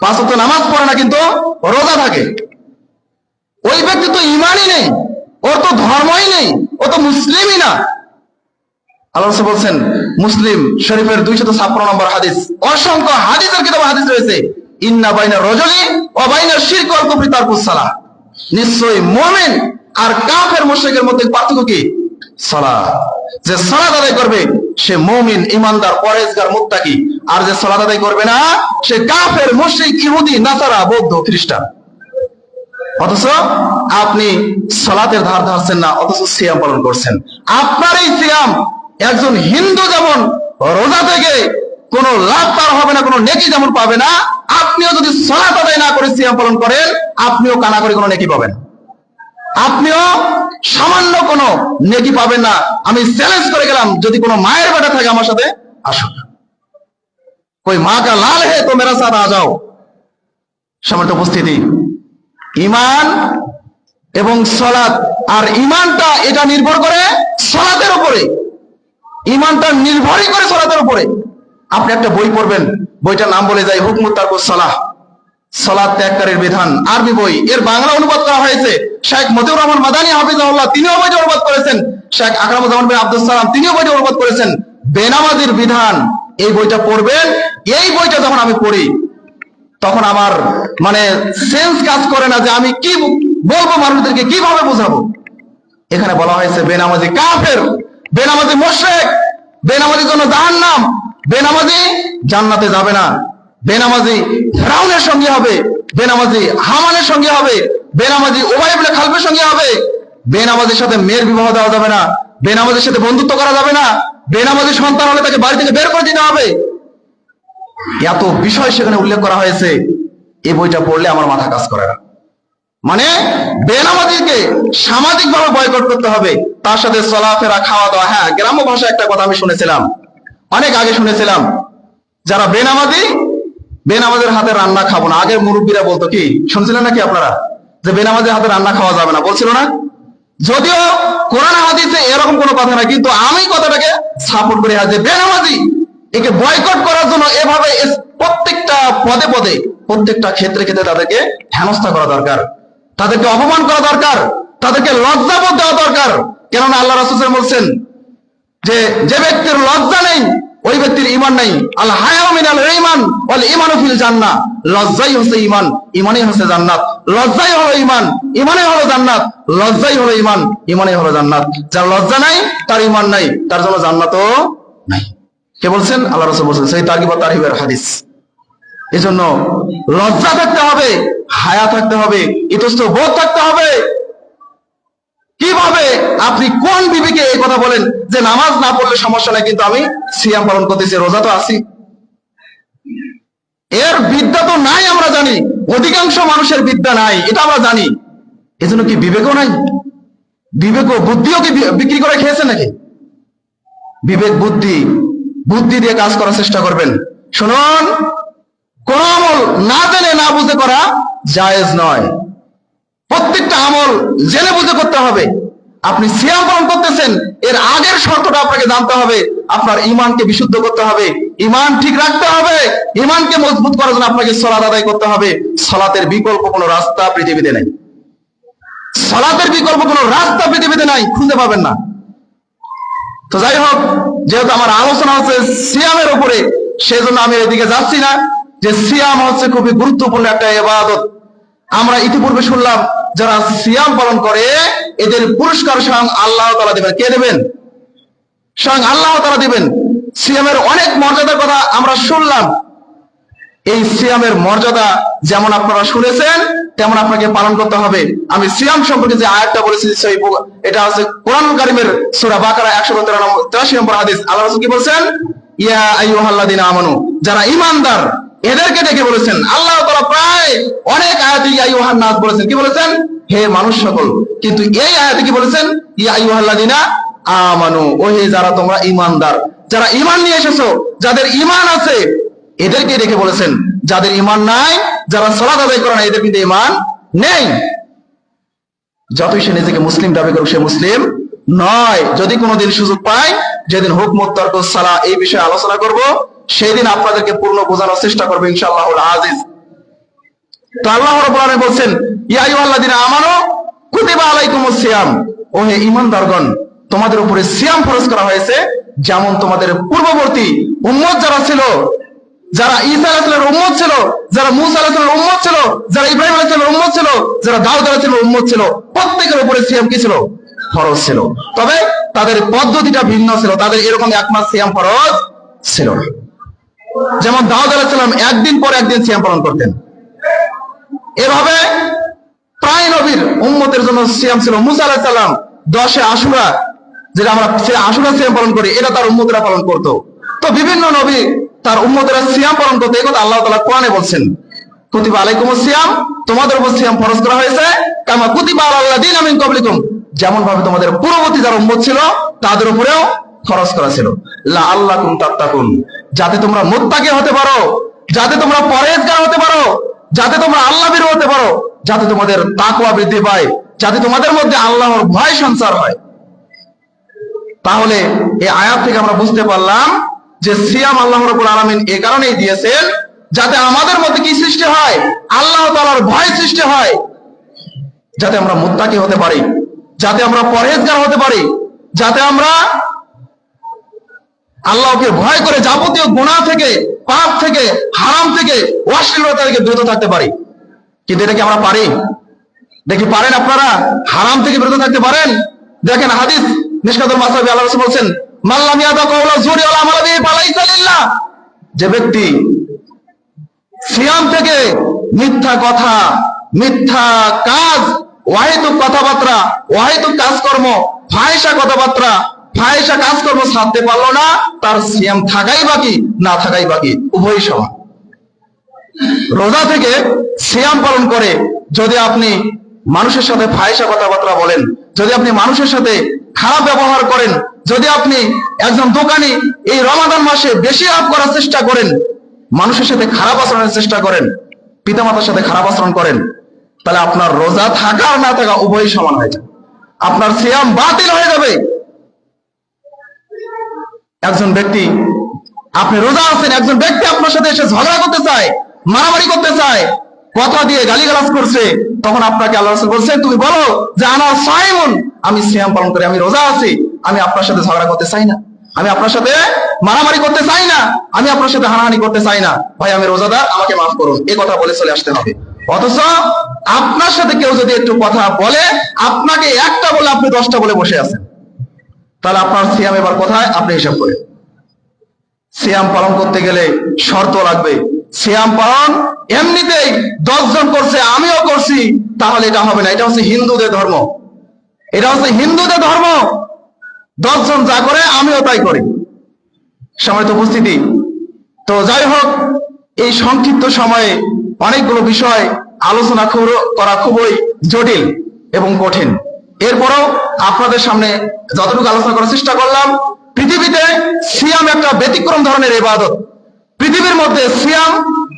5 ওয়াক্ত নামাজ পড়ে না কিন্তু রোজা থাকে। ওই ব্যক্তি তো ইমানই নেই, ওর তো ধর্মই নেই, ও তো মুসলিমই না। আল্লাহ রাসূল বলছেন, মুসলিম শরীফের 256 নম্বর হাদিস, অসংখ্য হাদিসের কিতাবে হাদিস রয়েছে, ইন্না বাইনা রাজুলি ওয়া বাইনা শিরক ওয়াল কুফরি তারকুস সালাহ, নিশ্চয়ই মুমিন আর কাফের মুশরিকের মধ্যে পার্থক্য কি? সালাত। যে সালাত আদায় করবে সে মুমিন, ইমানদার, পরহেজগার, মুত্তাকি, আর যে সালাত আদায় করবে না সে কাফের, মুশরিক, ইহুদি, নাসারা, বৌদ্ধ, খ্রিস্টান। অথচ আপনি সালাতের ধার ধারছেন না, অথচ সিয়াম পালন করছেন। আপনার এই সিয়াম একজন হিন্দু যেমন রোজা থেকে কোনো লাভ তার হবে না, কোনো নেকি যেমন পাবে না, আপনিও যদি সালাত আদায় না করে সিয়াম পালন করেন, আপনিও কানা করে কোনো নেকি পাবেন, আপনিও সামান্য কোনো নেকি পাবেন না। আমি চ্যালেঞ্জ করে গেলাম, যদি কোনো মায়ের বেটা থাকে আমার সাথে আসুন, কোই মা কা লাল হে তো মেরা সাথ আ যাও। সম্মানিত উপস্থিতি, ইমান এবং সালাত, আর ইমানটা এটা নির্ভর করে সালাতের উপরে, ইমানটা নির্ভরই করে সালাতের উপরে। আপনি একটা বই পড়বেন, বইটার নাম বলে যায় হুকমুত তারকুস সালাহ, সালাত ত্যাগকারীর বিধান, আরবি বই, এর বাংলা অনুবাদ করা হয়েছে শেখ মতিউর রহমান মাদানী হাফিজাহুল্লাহ, তিনিও বইটা অনুবাদ করেছেন। শেখ আকরামুজ্জামান বিন আব্দুস সালাম, তিনিও বইটা অনুবাদ করেছেন, বেনামাজির বিধান। এই বইটা পড়বেন। এই বইটা যখন আমি পড়ি তখন আমার মানে সেন্স কাজ করে না যে আমি কি বলবো, মানুষদেরকে কিভাবে বোঝাবো। এখানে বলা হয়েছে বেনামাজি কাফের, বেনামাজি মুশরিক, বেনামাজির জন্য জাহান্নাম, বেনামাজি জান্নাতে যাবে না, বেনামাজি ফিরআউনের সঙ্গে হবে, বেনামাজি হামানের সঙ্গে হবে, বেনামাজি উবাই ইবনে খালফের সঙ্গে হবে, বেনামাজির সাথে মেয়ের বিবাহ দেওয়া যাবে না, বেনামাজির সাথে বন্ধুত্ব করা যাবে না, বেনামাজি সন্তান হলে তাকে বাড়ি থেকে বের করে দিতে হবে। এত বিষয় সেখানে উল্লেখ করা হয়েছে, এই বইটা পড়লে আমার মাথা কাজ করে না। মানে বেনামাজিকে সামাজিক ভাবে বয়কট করতে হবে, তার সাথে চলাফেরা, খাওয়া দাওয়া। হ্যাঁ, গ্রাম্য ভাষায় একটা কথা আমি শুনেছিলাম, অনেক আগে শুনেছিলাম, যারা বেনামাজি, বেনামাজের হাতে রান্না খাবো না। আগের মুরব্বীরা বলতো, কি শুনছিলেন নাকি আপনারা, যে বেনামাজের হাতে রান্না খাওয়া যাবে না, বলছিল না? যদিও কোরআন হাদিসে এরকম কোনো কথা না, কিন্তু আমি কথাটাকে সাপোর্ট করি, যে বেনামাজি একে বয়কট করার জন্য এভাবে প্রত্যেকটা পদে পদে, প্রত্যেকটা ক্ষেত্রে ক্ষেত্রে তাদেরকে হেনস্থা করা দরকার, তাদেরকে অপমান করা দরকার, তাদেরকে লজ্জাবোধ দেওয়া দরকার। কেননা আল্লাহ রাসূল বলছেন যে যে ব্যক্তির লজ্জা নেই ওই ব্যক্তির ঈমান নেই। আল হায়া মিনাল ঈমান ওয়াল ঈমানু ফিল জান্নাহ, লজ্জাই হচ্ছে ঈমান, ঈমানই হচ্ছে জান্নাত। লজ্জাই হলো ঈমান, ঈমানই হলো জান্নাত। লজ্জাই হলো ঈমান, ঈমানই হলো জান্নাত। যার লজ্জা নাই তার ঈমান নাই, তার জন্য জান্নাতও নাই। কে বলছেন? আল্লাহ রাসূল বলছেন, সেই তারগিব ওয়া তারহিবের হাদিস। এজন্য লজ্জা থাকতে হবে, হায়া থাকতে হবে, ইতস্তত বোধ থাকতে হবে। কিভাবে আপনি কোন বিবিকে এই কথা বলেন যে নামাজ না পড়লে সমস্যা নাই, কিন্তু আমি সিয়াম পালন করতেছি, রোজা তো আছি? এর বিদ্যা তো নাই, আমরা জানি। অধিকাংশ মানুষের বিদ্যা নাই, এটা আমরা জানি। এজন্য কি বিবেকও নাই? বিবেক ও বুদ্ধিও কি বিক্রি করে খেয়েছে নাকি? বিবেক বুদ্ধি দিয়ে কাজ করার চেষ্টা করবেন। শুনুন, কোন আমল না জেনে না বুঝে করা জায়েজ নয়। প্রত্যেকটা আমল জেনে বুঝে করতে হবে। আপনি সিয়াম পালন করতেছেন, এর আগের শর্তটা আপনাকে জানতে হবে। আপনার ঈমানকে বিশুদ্ধ করতে হবে, ঈমান ঠিক রাখতে হবে। ঈমানকে মজবুত করার জন্য আপনাকে সালাত আদায় করতে হবে। সালাতের বিকল্প কোনো রাস্তা পৃথিবীতে নেই। সালাতের বিকল্প কোনো রাস্তা পৃথিবীতে নাই, খুঁজে পাবেন না। তো যাই হোক, যেহেতু আমার আলোচনা হচ্ছে সিয়ামের উপরে, সেজন্য আমি এদিকে যাচ্ছি না। যে সিয়াম হচ্ছে খুবই গুরুত্বপূর্ণ একটা ইবাদত। আমরা ইতিপূর্বে শুনলাম যারা সিয়াম পালন করে এদের পুরস্কার স্বয়ং আল্লাহ তাআলা দেবেন। কে দেবেন? স্বয়ং আল্লাহ তাআলা দিবেন। সিয়ামের অনেক মর্যাদার কথা আমরা শুনলাম। এই সিয়ামের মর্যাদা যেমন আপনারা শুনেছেন তেমন আপনাকে পালন করতে হবে। আমি সিয়াম সম্পর্কে যে আয়াতটা বলেছি, এটা হচ্ছে কোরআনুল কারীমের সূরা বাকারা 183 নম্বর হাদিস। আল্লাহ রাসূল কি বলেছেন? ইয়া আইয়ুহাল্লাযীনা আমানু, যারা ঈমানদার এদেরকে ডেকে বলেছেন। আল্লাহ তাআলা প্রায় অনেক আয়াতে ইয়া আইয়ুহান নাস বলেছেন। কি বলেছেন? হে মানুষ সকল। কিন্তু এই আয়াতে কি বলেছেন? ইয়া আইয়ুহাল্লাযীনা আমানু, ও হে যারা তোমরা ঈমানদার, যারা ঈমান নিয়ে এসেছো, যাদের ঈমান আছে এদেরকে ডেকে বলেছেন। যাদের ঈমান নাই, যারা সালাত আদায় করে না, এদের কিন্তু ঈমান নেই। যতই সে নিজেকে মুসলিম দাবি করুক, সে মুসলিম নয়। যদি কোনোদিন সুযোগ পাই, যেদিন হুকমত তারকুস সালাহ এই বিষয়ে আলোচনা করব, সেই দিন আপনাদেরকে পূর্ণ বোঝানোর চেষ্টা করবো ইনশাআল্লাহুল আজিজ। তো আল্লাহ রাব্বুল আলামিন বলছেন, ইয়া আইয়ুহাল্লাযীনা আমানু কুতিবা আলাইকুমুস সিয়াম, ও হে ঈমানদারগণ, তোমাদের উপরে সিয়াম ফরজ করা হয়েছে যেমন তোমাদের পূর্ববর্তী উম্মত যারা ছিল, যারা ঈসা আলাইহিস সালামের উম্মত ছিল, যারা মূসা আলাইহিস সালামের উম্মত ছিল, যারা ইব্রাহিম আলাইহিস সালামের উম্মত ছিল, যারা দাউদ আলাইহিস সালামের উম্মত ছিল, প্রত্যেকের উপরে সিয়াম কি ছিল? ফরজ ছিল। তবে তাদের পদ্ধতিটা ভিন্ন ছিল। তাদের এরকম এক মাস সিয়াম ফরজ ছিল না। যেমন দাউদ আলাইহিস সালাম একদিন পর একদিন সিয়াম পালন করতেন। এভাবে প্রায় নবীর উম্মতের জন্য সিয়াম ছিল। মূসা আলাইহিস সালাম 10 আশুরা, যেটা আমরা আশুরা সিয়াম পালন করি, এটা তার উম্মতরা পালন করত। তো বিভিন্ন নবী তার উম্মতেরা সিয়াম পালন করতে, এই কথা আল্লাহ তাআলা কোরআনে বলছেন। কুতিবা আলাইকুমুস সিয়াম, তোমাদের উপর সিয়াম ফরজ করা হয়েছে, কামা কুতিবা আলাল্লাযীনা মিন ক্বাবলিকুম, যেমন ভাবে তোমাদের পূর্ববর্তী যারা উম্মত ছিল তাদের উপরেও খরচ করা ছিল। লাআল্লাকুম তাত্তাকুন, যাতে তোমরা মুত্তাকি হতে পারো, যাতে তোমরা পরহেজগার হতে পারো, যাতে তোমরা আল্লাহভীরু হতে পারো, যাতে তোমাদের তাকওয়া বৃদ্ধি পায়, যাতে তোমাদের মধ্যে আল্লাহর ভয় সঞ্চার হয়। তাহলে এই আয়াত থেকে আমরা বুঝতে পারলাম যে সিয়াম আল্লাহ রাব্বুল আলামিন এই কারণেই দিয়েছেন যাতে আমাদের মধ্যে কি সৃষ্টি হয়? আল্লাহ তাআলার ভয় সৃষ্টি হয়, যাতে আমরা মুত্তাকি হতে পারি, যাতে আমরা পরহেজগার হতে পারি, যাতে আমরা আল্লাহকে ভয় করে যাবতীয় গুনাহ থেকে, পাপ থেকে, হারাম থেকে, অশ্লীলতা থেকে বিরত থাকতে পারি। কিন্তু এটা কি আমরা পারি? দেখি পারেন আপনারা হারাম থেকে বিরত থাকতে পারেন? দেখেন হাদিস মিশকাতুল মাসাবি, আল্লাহ রাসূল বলেন, মান লাম ইয়াদা কাওলা যুরি ওয়াল আমাল বিহি ফালাইসা লিল্লাহ, যে ব্যক্তি সিয়াম থেকে মিথ্যা কথা, মিথ্যা কাজ, অহেতুক কথাবার্তা, অহেতুক কাজকর্ম, ফাহিশা কথাবার্তা, ফাহিশা কাজকর্ম ছাড়তে পারলো না, তার সিয়াম থাকাই বাকি, না থাকাই বাকি, উভয়ই সমান। রোজা থেকে সিয়াম পালন করে যদি আপনি মানুষের সাথে ফাহিশা কথাবার্তা বলেন, যদি আপনি মানুষের সাথে খারাপ ব্যবহার করেন, যদি আপনি একজন দোকানি এই রমাদান মাসে বেশি লাভ করার চেষ্টা করেন, মানুষের সাথে খারাপ আচরণের চেষ্টা করেন, পিতামাতার সাথে খারাপ আচরণ করেন, তাহলে আপনার রোজা থাকা আর না থাকা উভয়ই সমান হয়ে যাবে, আপনার সিয়াম বাতিল হয়ে যাবে। একজন ব্যক্তি, আপনি রোজা আছেন, একজন ব্যক্তি আপনার সাথে এসে ঝগড়া করতে চায়, মারামারি করতে চায়, কথা দিয়ে গালিগালাজ করছে, তখন আপনাকে আল্লাহ রাসূল বলছেন, তুমি বলো যে আনা সাইমুন, আমি সিয়াম পালন করি, আমি রোজা আছি, আমি আপনার সাথে ঝগড়া করতে চাই না, আমি আপনার সাথে মারামারি করতে চাই না, আমি আপনার সাথে হানাহানি করতে চাই না, ভাই আমি রোজাদার, আমাকে মাফ করুন, এই কথা বলে চলে আসতে হবে। অথচ আপনার সাথে কেউ যদি একটু কথা বলে, আপনাকে একটা বলে আপনি 10টা বলে বসে আছেন, তাহলে আপনার সিয়াম এবার কোথায়? আপনি হিসাব করেন। সিয়াম পালন করতে গেলে শর্ত লাগবে। সিয়াম পালন এমনিতেই 10 জন করছে, আমিও করছি, তাহলে এটা হবে না। এটা হচ্ছে হিন্দুদের ধর্ম, এটা হচ্ছে হিন্দুদের ধর্ম। 10 জন যা করে আমিও তাই করি। সময় তো উপস্থিতি, তো যাই হোক, এই সংক্ষিপ্ত সময়ে অনেকগুলো বিষয় আলোচনা করা খুবই জটিল এবং কঠিন। এরপরও আপনাদের সামনে যতটুকু আলোচনা করার চেষ্টা করলাম, পৃথিবীতে সিয়াম একটা ব্যতিক্রম ধরনের ইবাদত। পৃথিবীর মধ্যে সিয়াম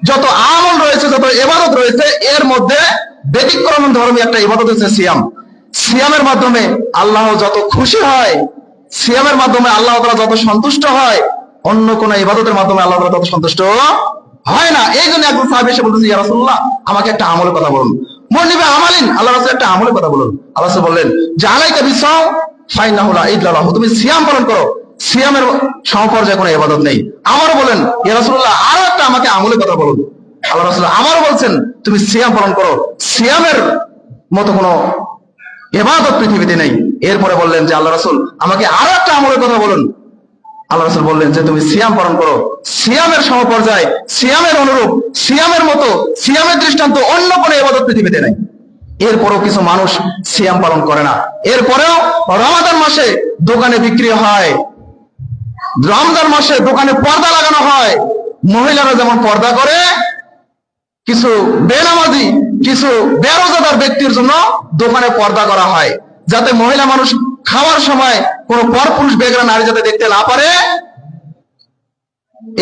যত আমল রয়েছে, যত ইবাদত রয়েছে, এর মধ্যে ব্যতিক্রম ধর্মী একটা ইবাদত হচ্ছে সিয়াম। সিয়ামের মাধ্যমে আল্লাহ যত খুশি হয়, সিয়ামের মাধ্যমে আল্লাহ তাআলা যত সন্তুষ্ট হয়, অন্য কোন ইবাদতের মাধ্যমে আল্লাহ তাআলা তত সন্তুষ্ট হয় না। এই জন্য একজন সাহাবী এসে বলতেছে, ইয়া রাসূলুল্লাহ, আমাকে একটা আমলের কথা বলুন। মনিবে আমালিন, আল্লাহ রাসূল একটা আমলের কথা বললেন। আল্লাহ রাসূল বললেন যে আলাইকা বিসাও ফাইনাহু লা ঈদ লাহু, তুমি সিয়াম পালন করো, সিয়ামের সমপর্যায়ে কোনো ইবাদত নেই। আমারও বলেন ইয়া রাসূলুল্লাহ আরো একটা আমাকে আমলের কথা বলুন। আল্লাহ রাসূল আমারও বলছেন তুমি সিয়াম পালন করো, সিয়ামের মতো কোনো ইবাদত পৃথিবীতে নেই। এরপরে বললেন যে আল্লাহ রাসূল আমাকে আরো একটা আমলের কথা বলুন। আল্লাহ রাসূল বললেন যে তুমি সিয়াম পালন করো, সিয়ামের সমপর্যায়, সিয়ামের অনুরূপ, সিয়ামের মতো, সিয়ামের দৃষ্টান্ত অন্য কোনো ইবাদত পৃথিবীতে নেই। এরপরেও কিছু মানুষ সিয়াম পালন করে না। এরপরেও রমাদান মাসে দোকানে বিক্রি হয়, রমজান মাসে দোকানে পর্দা লাগানো হয়। মহিলারা যেমন পর্দা করে, কিছু বেনামাজি, কিছু বেরোজাদার ব্যক্তির জন্য দোকানে পর্দা করা হয়, যাতে মহিলা মানুষ খাওয়ার সময় কোন পরপুরুষ বেগরা নারী যাতে দেখতে না পারে।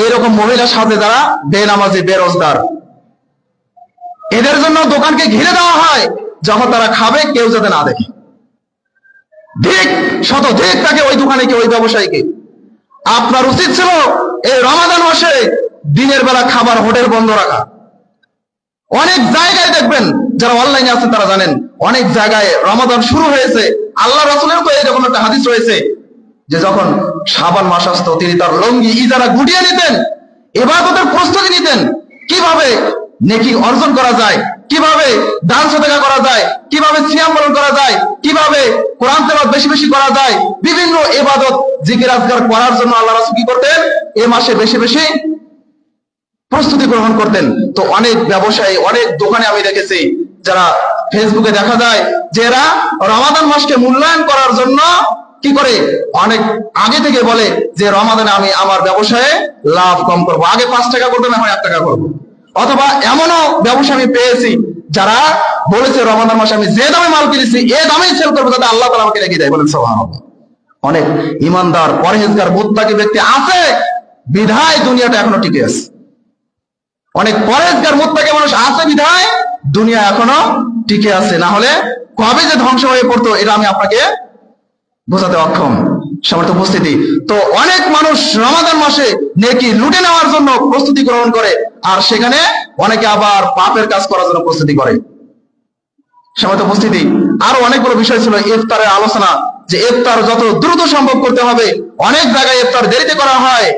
এইরকম মহিলা সাথে যারা বেনামাজি, বেরোজগার, এদের জন্য দোকানকে ঘিরে দেওয়া হয়, যখন তারা খাবে কেউ যাতে না দেখে। ঠিক শত ঠিক তাকে ওই দোকানে কি ওই ব্যবসায়ীকে। আপনার উচিত ছিল এই রমাদান মাসে দিনের বেলা খাবার হোটেল বন্ধ রাখা। অনেক জায়গায় দেখবেন, যারা অনলাইনে আছেন তারা জানেন, অনেক জায়গায় রমাদান শুরু হয়েছে, আল্লাহ রাসূলের তো এরকম একটা হাদিস রয়েছে যে যখন শাবান মাস আসতো তিনি তার লুঙ্গি ইজারা গুটিয়ে নিতেন, ইবাদতের প্রস্তুতি নিতেন, কিভাবে নেকি অর্জন করা যায়, কিভাবে দান সদকা করা যায়, কিভাবে সিয়াম পালন করা যায়, কিভাবে কোরআন তেলাওয়াত বেশি বেশি করা যায়, বিভিন্ন ইবাদত জিকির আজকার করার জন্য আল্লাহ রাসূল কি করতেন, এই মাসে বেশি বেশি প্রস্তুতি গ্রহণ করতেন। তো অনেক ব্যবসায়ী, অনেক দোকানে আমি দেখেছি, যারা ফেসবুকে দেখা যায় যে এরা রমাদান মাসকে মূল্যায়ন করার জন্য কি করে, অনেক আগে থেকে বলে যে রমাদানে আমি আমার ব্যবসায়ে লাভ কম করব, আগে 5 টাকা করতাম এখন 1 টাকা করব। অথবা এমনও ব্যবসা আমি পেয়েছি যারা বলেছে রমাদান মাসে আমি যে দামে মাল কিনেছি এই দামেই সেল করবো, যাতে আল্লাহ তাআলা আমাকে রেখে দেয়। বলেন সুবহানাল্লাহ। অনেক ইমানদার, পরহেজগার, মুত্তাকি ব্যক্তি আছে বিধায় দুনিয়াটা এখনো টিকে আছে। অনেক পরহেজগার, মুত্তাকি মানুষ আছে বিধায় দুনিয়া এখনো টিকে আছে, না হলে কবে যে ধ্বংস হয়ে পড়তো এটা আমি আপনাকে বোঝাতে অক্ষম। সমর্থ উপস্থিতি, তো অনেক মানুষ রমাদান মাসে নেকি লুটে নেওয়ার জন্য প্রস্তুতি গ্রহণ করে, আর সেখানে অনেকে আবার পাপের কাজ করার জন্য প্রস্তুতি করে। সমর্থ উপস্থিতি, আরো অনেকগুলো বিষয় ছিল ইফতারের আলোচনা, যে ইফতার যত দ্রুত সম্ভব করতে হবে। অনেক জায়গায় ইফতার দেরিতে করা হয়,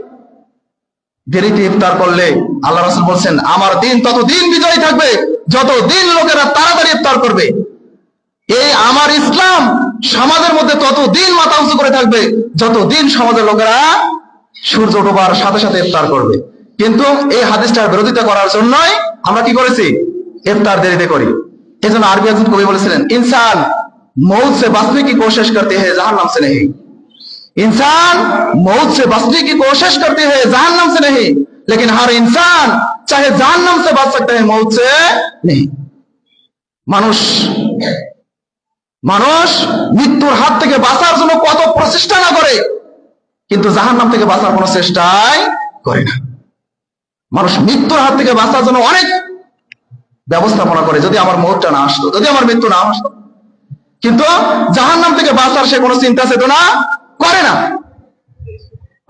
দেরিতে ইফতার করলে আল্লাহ রাসূল বলছেন আমার দিন ততদিন বিজয়ী থাকবে যতদিন লোকেরা তাড়াতাড়ি ইফতার করবে। এই আমার ইসলাম সমাজের মধ্যে ততদিন মাথা উঁচু করে থাকবে যতদিন সমাজের লোকেরা সূর্য ডোবার সাথে সাথে ইফতার করবে। কিন্তু এই হাদিসটার বিরোধিতা করার জন্যই আমরা কি করেছি, ইফতার দেরিতে করি। এই জন্য আরবি একজন কবি বলেছিলেন, ইনসান মৌত সে বাঁচনে কি কোশিশ করতে হ্যায় জাহান্নাম সে नहीं, इंसान मौत से बचने की कोशिश करते हैं जहन्नम से नहीं, लेकिन हर इंसान चाहे जहन्नम से बच सकता है मौत से नहीं। মানুষ মৃত্যুর হাত থেকে বাঁচার জন্য কত প্রচেষ্টা না করে, কিন্তু জাহান্নাম থেকে বাঁচার কোনো চেষ্টাই করে না। মানুষ মৃত্যুর হাত থেকে বাঁচার জন্য অনেক ব্যবস্থাপনা করে, যদি আমার মৌতটা না আসতো, যদি আমার মৃত্যু না আসতো, কিন্তু জাহান্নাম থেকে বাঁচার সে কোনো চিন্তা চেতনা করে না।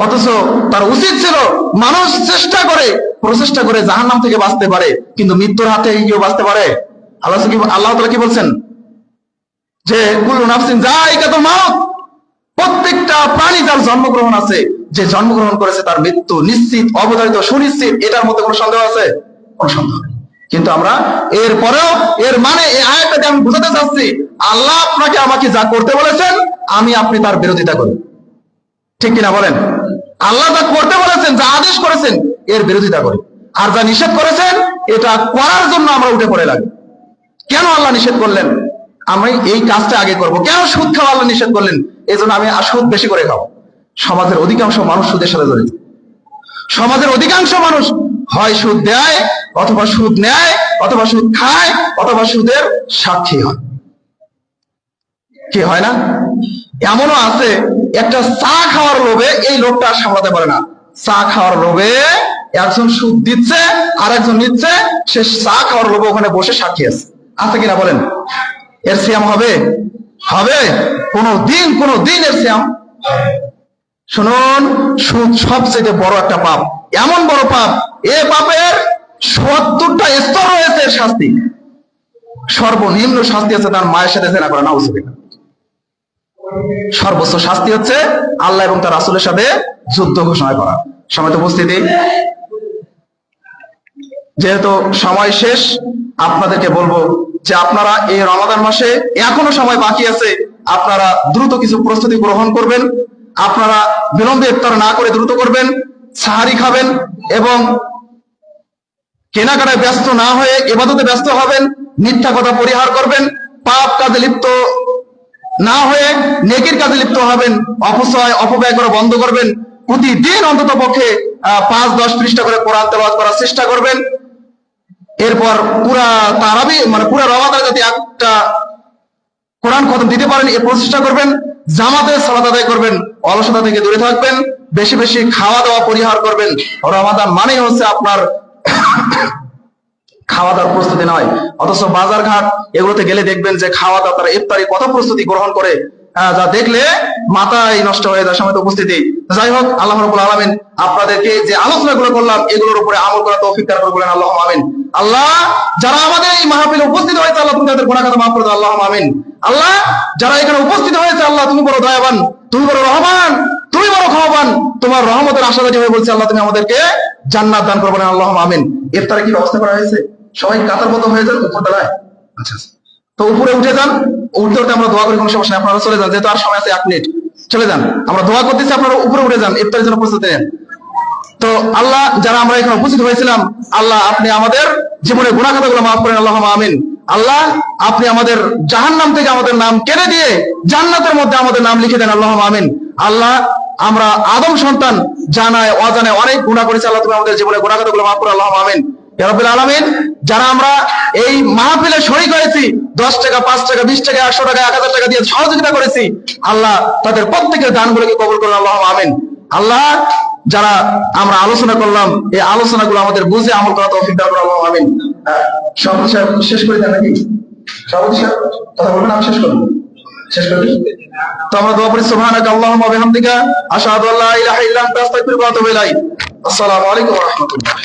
অথচ তার উচিত ছিল মানুষ চেষ্টা করে, প্রচেষ্টা করে জাহান্নাম থেকে বাঁচতে পারে, কিন্তু মৃত্যুর হাত থেকে কেউ বাঁচতে পারে? আল্লাহ তাআলা কি বলছেন যে কুল্লু নাফসিন যায়িকাতুল মাউত, প্রত্যেকটা প্রাণী যার জন্মগ্রহণ আছে, যে জন্মগ্রহণ করেছে তার মৃত্যু নিশ্চিত, অবধারিত, সুনিশ্চিত। এটার মধ্যে কোনো সন্দেহ আছে? কোনো সন্দেহ নেই। কিন্তু আমরা এরপরেও, এর মানে এই আয়াতটাতে আমি বোঝাতে চাচ্ছি, আল্লাহ আপনাকে আমাকে যা করতে বলেছেন আমি আপনি তার বিরোধিতা করি, ঠিক কিনা বলেন? আল্লাহ যা করতে বলেছেন, যা আদেশ করেছেন এর বিরোধিতা করি, আর যা নিষেধ করেছেন এটা করার জন্য আমরা উঠে পড়ে লাগি। কেন আল্লাহ নিষেধ করলেন? আমি এই কাজটা আগে করব। কেন সুদ খাওয়া আল্লাহ নিষেধ করলেন? এই জন্য আমি সুদ বেশি করে খাবো। সমাজের অধিকাংশ মানুষ সুদের সাথে জড়িত। সমাজের অধিকাংশ মানুষ হয় সুদ দেয়, অথবা সুদ নেয়, অথবা সুদ খায়, অথবা সুদের সাক্ষী হয়। কি হয় না? এমনও আছে একটা চা খাওয়ার লোভে এই লোকটা আর সামলাতে পারে না। চা খাওয়ার লোভে একজন সুদ দিচ্ছে আর একজন নিচ্ছে, সে চা খাওয়ার লোভে ওখানে বসে সাক্ষী আছে কিনা বলেন? এর সিয়াম হবে? হবে? কোনদিন এর সিয়াম? শুনুন, সুদ সবচেয়ে বড় একটা পাপ, এমন বড় পাপ, এ পাপের ৭০টা স্তর রয়েছে শাস্তি। সর্বনিম্ন শাস্তি হচ্ছে তার মায়ের সাথে জেনা করা, নাউজুবিল্লাহ। সর্বোচ্চ শাস্তি হচ্ছে আল্লাহ এবং তার রাসূলের সাথে যুদ্ধ ঘোষণা করা। সময় তো উপস্থিতি, যেহেতু সময় শেষ, আপনাদেরকে বলবো যে আপনারা এই রমাদান মাসে এখনো সময় বাকি আছে, আপনারা দ্রুত কিছু প্রস্তুতি গ্রহণ করবেন। আপনারা বিলম্বে ইফতার না করে দ্রুত করবেন, সাহারি খাবেন এবং কেনাকাটায় ব্যস্ত না হয়ে ইবাদতে ব্যস্ত হবেন, মিথ্যা কথা পরিহার করবেন, পাপ কাজে লিপ্ত না হয়ে নেকির কাজে লিপ্ত হবেন, অপচয় অপব্যয় করা বন্ধ করবেন। প্রতিদিন অন্তত পক্ষে 5-10 পৃষ্ঠা করে কোরআন তেলাওয়াত করার চেষ্টা করবেন। এরপর পুরা তারাবি মানে পুরা রমাদানে যাতে একটা কোরআন খতম দিতে পারেন এর প্রচেষ্টা করবেন। জামাতে সালাত আদায় করবেন, অলসতা থেকে দূরে থাকবেন, বেশি বেশি খাওয়া দাওয়া পরিহার করবেন। রমাদান মানেই হচ্ছে আপনার খাওয়া দাওয়ার প্রস্তুতি নয়, অথচ বাজার ঘাট এগুলোতে গেলে দেখবেন যে খাওয়া দাওয়া তারা ইফতারি কত প্রস্তুতি গ্রহণ করে, যা দেখলে মাথায় নষ্ট হয়ে যায়। সময় উপস্থিতি, যাই হোক, আল্লাহ রাব্বুল আলামিন আপনাদেরকে যে আলোচনাগুলো করলাম এগুলোর উপরে আমল করা তৌফিক দান করুন, বলেন আল্লাহুম্মা আমিন। আল্লাহ, যারা আমাদের এই মাহফিলে উপস্থিত হয়েছে আল্লাহ তুমি তাদের গুনাহ খাতা মাফ করে দাও, আল্লাহুম্মা আমিন। আল্লাহ, যারা এখানে উপস্থিত হয়েছে আল্লাহ তুমি বড় দয়াবান, তুমি বড় রহমান, তুমি বড় ক্ষমাবান, তোমার রহমতের আশাবাদী হয়ে বলছি আল্লাহ তুমি আমাদেরকে জান্নাত দান করবেন, আল্লাহুম্মা আমিন। ইফতারে কি ব্যবস্থা করা হয়েছে? সবাই কাতারবদ্ধ হয়ে যান উপরতলায়। আচ্ছা, তো উপরে উঠে যান, উঠতে উঠতে আমরা দোয়া করি, কোনো সমস্যা নেই, আপনারা চলে যান, যেহেতু আর সময় আছে 1 মিনিট, চলে যান, আমরা দোয়া করতেছি, আপনারা উপরে উঠে যান, ইফতারের জন্য প্রস্তুতি নেন। তো আল্লাহ, যারা আমরা এখানে উপস্থিত হয়েছিলাম, আল্লাহ আপনি আমাদের জীবনের গুনাহ খাতাগুলো মাফ করেন, আল্লাহুম্মা আমিন। আল্লাহ, আপনি আমাদের জাহান্নাম থেকে আমাদের নাম কেড়ে দিয়ে জান্নাতের মধ্যে আমাদের নাম লিখে দেন, আল্লাহুম্মা আমিন। আল্লাহ, আমরা আদম সন্তান জানায় অজানায় অনেক গুনাহ করেছি, আল্লাহ তুমি আমাদের জীবনের গুনাহ খাতাগুলো মাফ করো, আল্লাহুম্মা আমিন। ইয়া রাব্বিল আলামিন, যারা আমরা এই মাহফিলে শরীক হয়েছি, 10 টাকা 5 টাকা 20 টাকা 100 টাকা 1000 টাকা দিয়ে সহযোগিতা করেছি, আল্লাহ তাদের প্রত্যেকের দানগুলোকে কবুল করুন, আল্লাহুম্মা আমিন। আল্লাহ, যারা আমরা আলোচনা করলাম এই আলোচনাগুলো আমাদের বুঝে আমল করা তৌফিক দান করুন, আল্লাহুম্মা আমিন। সভাপতি সাহেব শেষ করে দেন নাকি? সভাপতি সাহেব কথা বলবেন, আমি শেষ করব, শেষ করি। তো আমরা দোয়া করি, সুবহানাকা আল্লাহুম্মা ওয়া বিহামদিকা আশহাদু আল্লা ইলাহা ইল্লা আনতা আস্তাগফিরুকা ওয়া আতুবু ইলাইক। আসসালামু আলাইকুম ওয়া রাহমাতুল্লাহ।